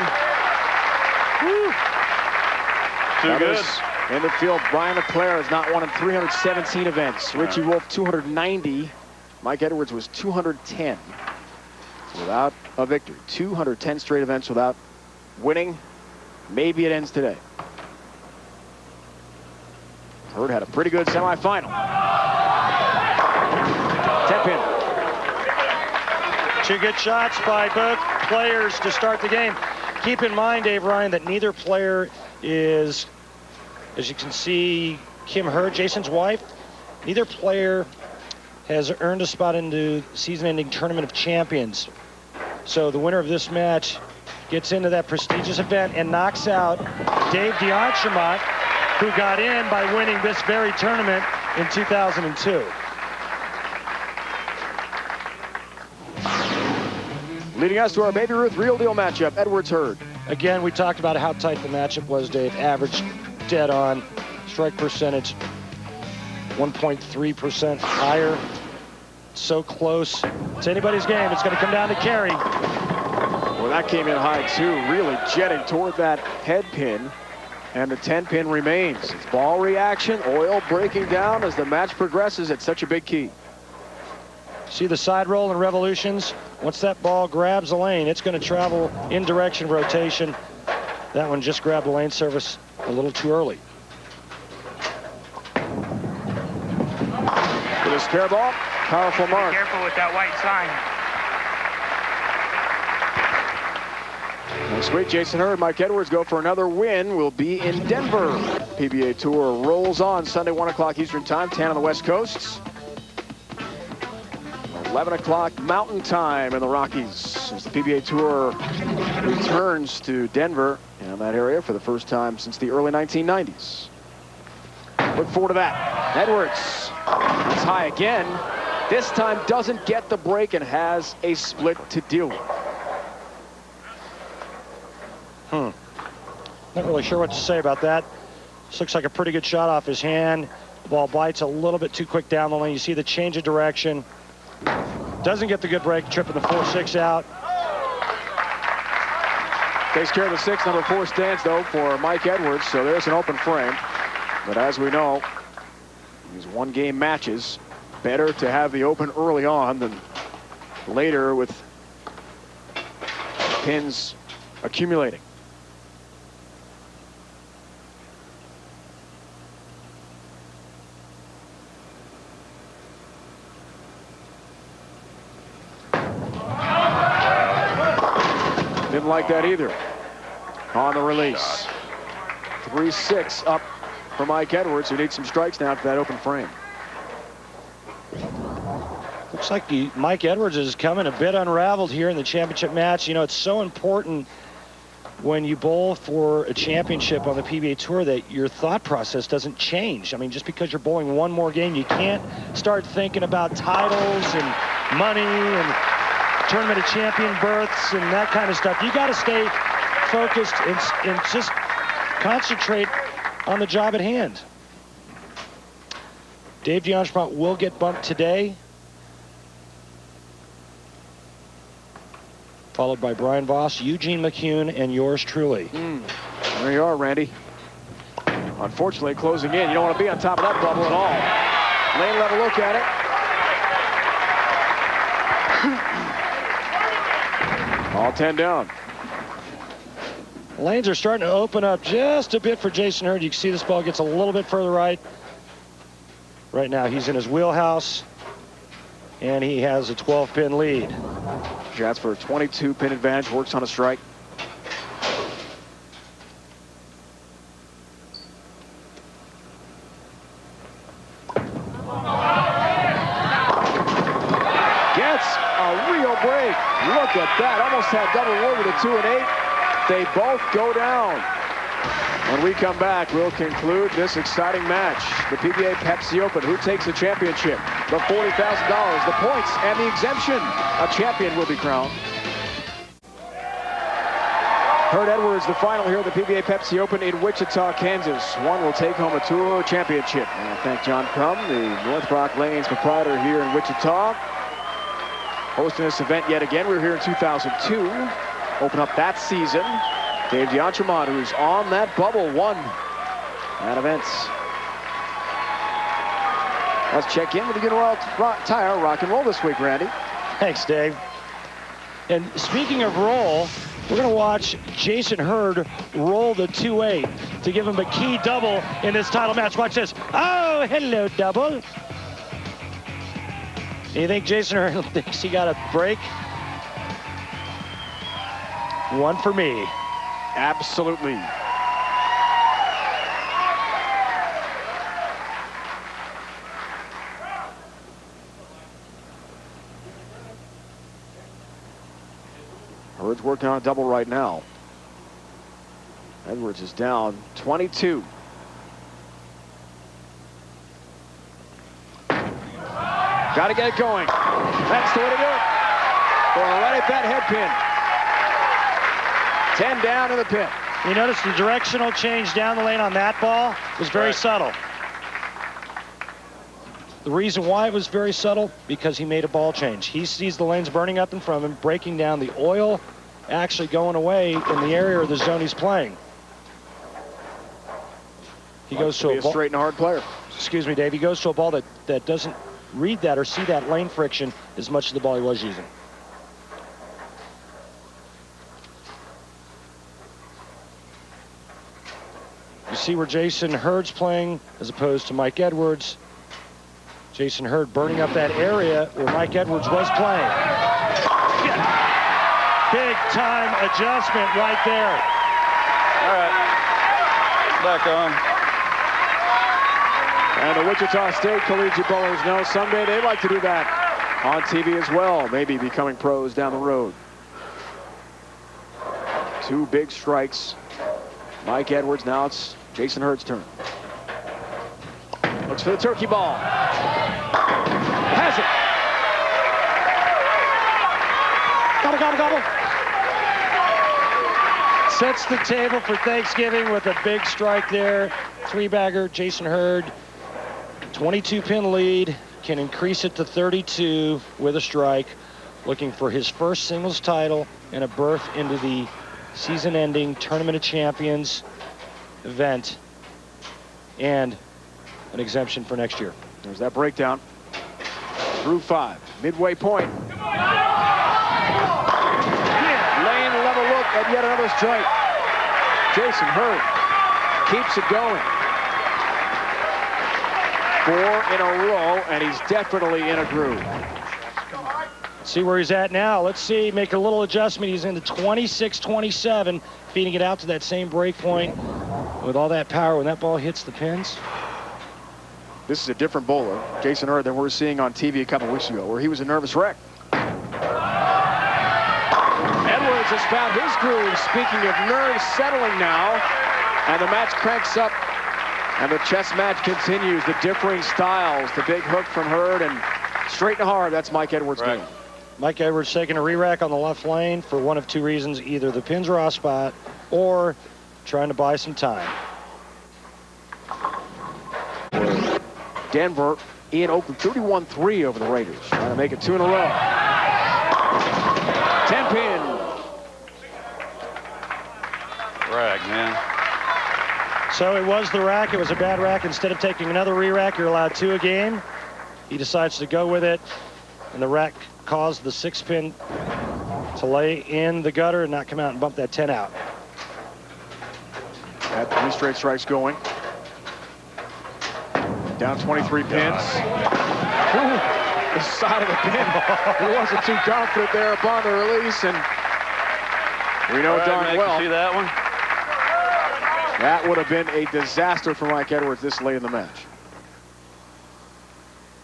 Too good. In the field, Brian LeClaire has not won in 317 events. Richie Wolf 290. Mike Edwards was 210 without a victory. 210 straight events without winning. Maybe it ends today. Hurd had a pretty good semifinal. 10-pin. Two good shots by both players to start the game. Keep in mind, Dave Ryan, that neither player is, as you can see, Kim Hurd, Jason's wife, neither player has earned a spot into season-ending Tournament of Champions. So the winner of this match gets into that prestigious event and knocks out Dave Dianchemont, who got in by winning this very tournament in 2002. Leading us to our Baby Ruth Real Deal matchup, Edwards-Hurd. Again, we talked about how tight the matchup was, Dave. Average dead on. Strike percentage 1.3% higher. So close. It's anybody's game. It's going to come down to carry. Well, that came in high, too. Really jetting toward that head pin. And the 10-pin remains. It's ball reaction, oil breaking down as the match progresses. It's such a big key. See the side roll and revolutions? Once that ball grabs the lane, it's going to travel in direction rotation. That one just grabbed the lane surface a little too early. With a spare ball, powerful mark. Be careful with that white sign. Next week, Jason Hurd, Mike Edwards go for another win. We'll be in Denver. PBA Tour rolls on Sunday, 1 o'clock Eastern Time, 10 on the West Coast. 11 o'clock Mountain Time in the Rockies as the PBA Tour returns to Denver and that area for the first time since the early 1990s. Look forward to that. Edwards, it's high again. This time doesn't get the break and has a split to deal with. Not really sure what to say about that. This looks like a pretty good shot off his hand. The ball bites a little bit too quick down the lane. You see the change of direction. Doesn't get the good break, tripping the 4-6 out. Takes care of the 6, number 4 stance, though, for Mike Edwards, so there's an open frame. But as we know, these one-game matches, better to have the open early on than later with pins accumulating. Didn't like that either. On the release. 3-6 up for Mike Edwards, who needs some strikes now for that open frame. Looks like Mike Edwards is coming a bit unraveled here in the championship match. You know, it's so important when you bowl for a championship on the PBA Tour that your thought process doesn't change. I mean, just because you're bowling one more game, you can't start thinking about titles and money and Tournament of Champion berths and that kind of stuff. You got to stay focused and just concentrate on the job at hand. Dave Dianchemont will get bumped today, followed by Brian Voss, Eugene McCune, and yours truly. There you are, Randy. Unfortunately, closing in. You don't want to be on top of that bubble at all. Lane level look at it. All 10 down. Lanes are starting to open up just a bit for Jason Hurd. You can see this ball gets a little bit further right. Right now, he's in his wheelhouse, and he has a 12-pin lead. Shots for a 22-pin advantage, works on a strike. Gets a real break. Look at that. Almost had double wood with a 2 and 8. They both go down. When we come back, we'll conclude this exciting match. The PBA Pepsi Open. Who takes the championship? The $40,000, the points, and the exemption. A champion will be crowned. Hurd Edwards, the final here at the PBA Pepsi Open in Wichita, Kansas. One will take home a tour championship. And I thank John Crum, the North Rock Lanes proprietor here in Wichita, hosting this event yet again. We were here in 2002, open up that season. Dave DeAntremont, who's on that bubble, won that event. Let's check in with the Uniroyal Tire Rock and Roll this week, Randy. Thanks, Dave. And speaking of roll, we're going to watch Jason Hurd roll the 2-8 to give him a key double in this title match. Watch this. Oh, hello, double. Do you think Jason Hurd thinks he got a break? One for me. Absolutely. Hurd's working on a double right now. Edwards is down 22. Got to get it going. That's the way to do it. Going right at that head pin. 10 down in the pin. You notice the directional change down the lane on that ball was very subtle. The reason why it was very subtle, because he made a ball change. He sees the lanes burning up in front of him, breaking down, the oil actually going away in the area of the zone he's playing. He goes to a straight and hard player. Excuse me, Dave. He goes to a ball that doesn't read that or see that lane friction as much as the ball he was using. You see where Jason Hurd's playing as opposed to Mike Edwards. Jason Hurd burning up that area where Mike Edwards was playing. Big time adjustment right there. All right. Back on. And the Wichita State Collegiate Bowlers know someday they'd like to do that on TV as well, maybe becoming pros down the road. Two big strikes. Mike Edwards, now it's Jason Hurd's turn. Looks for the turkey ball. Has it. Gobble, gobble, gobble. Sets the table for Thanksgiving with a big strike there. Three-bagger, Jason Hurd. 22-pin lead. Can increase it to 32 with a strike. Looking for his first singles title and a berth into the season-ending Tournament of Champions event and an exemption for next year. There's that breakdown. Through 5. Midway point. Lane level look at yet another strike. Jason Hurd keeps it going. 4 in a row, and he's definitely in a groove. See where he's at now. Let's see, make a little adjustment. He's into 26-27, feeding it out to that same break point with all that power when that ball hits the pins. This is a different bowler, Jason Hurd, than we were seeing on TV a couple weeks ago, where he was a nervous wreck. Edwards has found his groove. Speaking of nerves settling now, and the match cranks up, and the chess match continues. The differing styles, the big hook from Hurd, and straight and hard, that's Mike Edwards doing. Mike Edwards taking a re-rack on the left lane for one of two reasons. Either the pins are off spot or trying to buy some time. Denver in Oakland, 31-3 over the Raiders. Trying to make it 2 in a row. 10 pin. Rag, man. So it was the rack. It was a bad rack. Instead of taking another re-rack, you're allowed 2 a game. He decides to go with it, and the rack caused the 6-pin to lay in the gutter and not come out and bump that 10 out. Had 3 straight strikes going. Down 23 pins. Ooh, the side of the pin. He wasn't too confident there upon the release, and we know darn well. See that one? That would have been a disaster for Mike Edwards this late in the match.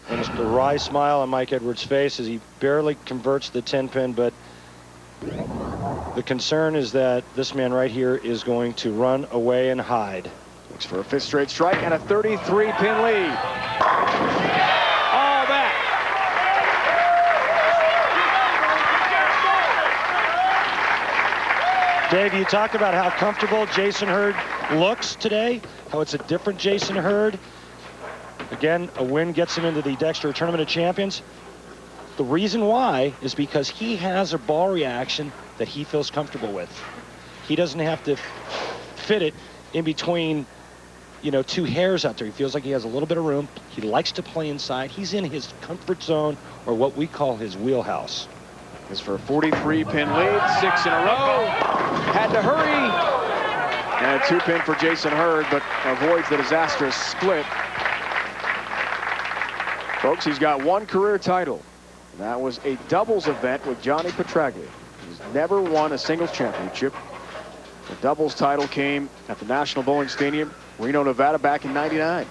And just a wry smile on Mike Edwards' face as he barely converts the 10-pin, but the concern is that this man right here is going to run away and hide. Looks for a 5th straight strike and a 33-pin lead. All that. Dave, you talked about how comfortable Jason Hurd looks today, how it's a different Jason Hurd. Again, a win gets him into the Dexter Tournament of Champions. The reason why is because he has a ball reaction that he feels comfortable with. He doesn't have to fit it in between, you know, two hairs out there. He feels like he has a little bit of room. He likes to play inside. He's in his comfort zone, or what we call his wheelhouse. This for a 43-pin lead, 6 in a row. Had to hurry. And a 2-pin for Jason Hurd, but avoids the disastrous split. Folks, he's got one career title. That was a doubles event with Johnny Petraglia. He's never won a singles championship. The doubles title came at the National Bowling Stadium, Reno, Nevada, back in '99.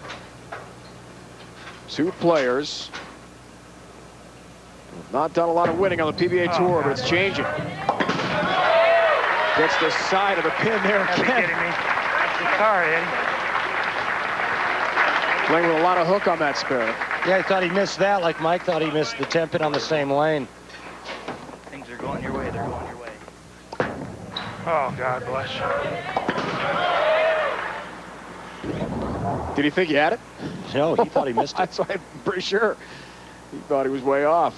Two players who have not done a lot of winning on the PBA Tour, but it's changing. Gets the side of the pin there again. Kidding me. Sorry. Playing with a lot of hook on that spare. Yeah, I thought he missed that, like Mike thought he missed the 10-pin on the same lane. Things are going your way. They're going your way. Oh, God bless you. Did he think he had it? No, he thought he missed it. That's why I'm pretty sure. He thought he was way off.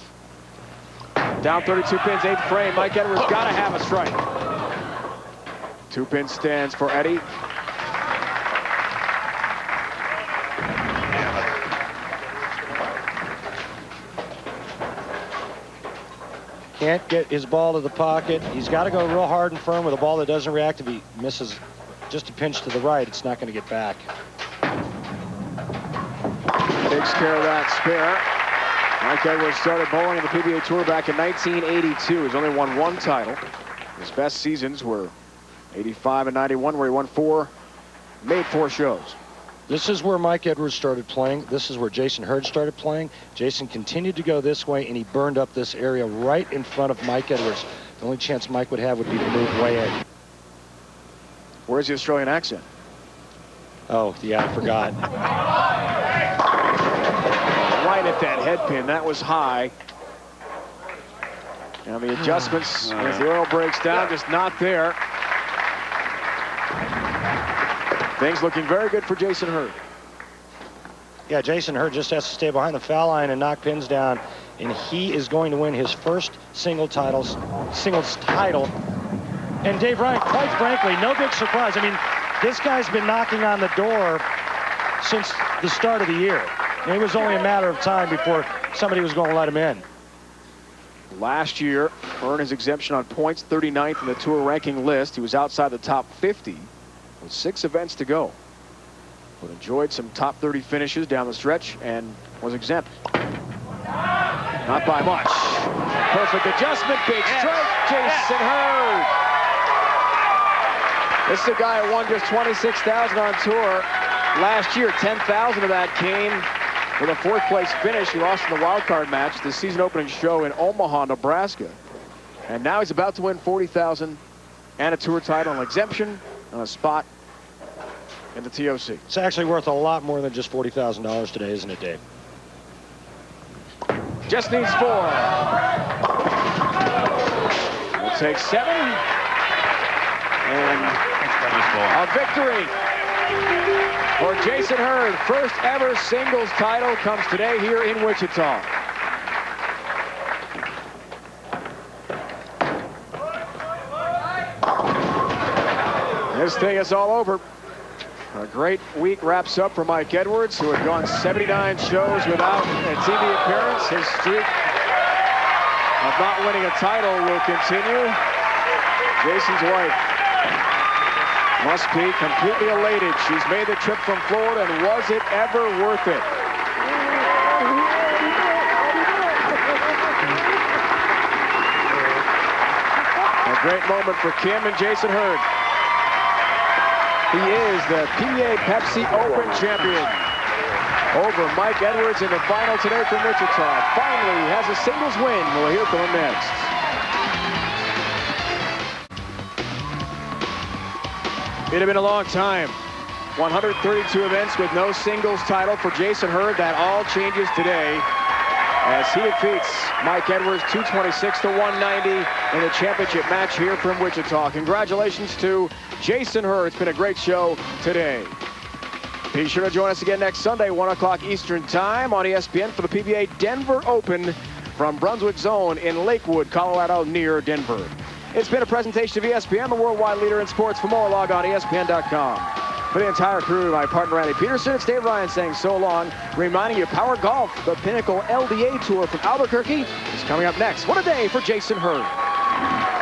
Down 32 pins, 8th frame. Mike Edwards got to have a strike. 2-pin stands for Eddie. Can't get his ball to the pocket. He's got to go real hard and firm with a ball that doesn't react. If he misses just a pinch to the right, it's not going to get back. Takes care of that spare. Mike Edwards started bowling on the PBA Tour back in 1982. He's only won one title. His best seasons were 85 and 91, where he won made 4 shows. This is where Mike Edwards started playing. This is where Jason Hurd started playing. Jason continued to go this way, and he burned up this area right in front of Mike Edwards. The only chance Mike would have would be to move way in. Where's the Australian accent? Oh, yeah, I forgot. Right at that head pin. That was high. And the adjustments as the oil breaks down, just not there. Things looking very good for Jason Hurd. Yeah, Jason Hurd just has to stay behind the foul line and knock pins down, and he is going to win his first singles title. And Dave Ryan, quite frankly, no big surprise. I mean, this guy's been knocking on the door since the start of the year. And it was only a matter of time before somebody was going to let him in. Last year, earned his exemption on points, 39th in the tour ranking list. He was outside the top 50 with 6 events to go, but enjoyed some top 30 finishes down the stretch and was exempt. Not by much. Perfect adjustment, big strike, Jason Hurd. This is a guy who won just $26,000 on tour last year. 10,000 of that came with a 4th place finish. He lost in the wild card match, the season opening show in Omaha, Nebraska. And now he's about to win $40,000 and a tour title, an exemption, and a spot in the TOC. It's actually worth a lot more than just $40,000 today, isn't it, Dave? Just needs 4. We'll take 7. And a victory for Jason Hurd. First ever singles title comes today here in Wichita. This thing is all over. A great week wraps up for Mike Edwards, who had gone 79 shows without a TV appearance. His streak of not winning a title will continue. Jason's wife must be completely elated. She's made the trip from Florida, and was it ever worth it? A great moment for Kim and Jason Hurd. He is the PBA Pepsi Open champion over Mike Edwards in the final today from Wichita. Finally has a singles win. We'll hear from him next. It had been a long time. 132 events with no singles title for Jason Hurd. That all changes today as he defeats Mike Edwards 226 to 190 in the championship match here from Wichita. Congratulations to Jason Hurd. It's been a great show today. Be sure to join us again next Sunday, 1 o'clock Eastern Time on ESPN for the PBA Denver Open from Brunswick Zone in Lakewood, Colorado, near Denver. It's been a presentation of ESPN, the worldwide leader in sports. For more, log on ESPN.com. For the entire crew, my partner Randy Peterson, it's Dave Ryan saying so long, reminding you Power Golf, the Pinnacle LDA Tour from Albuquerque is coming up next. What a day for Jason Hurd.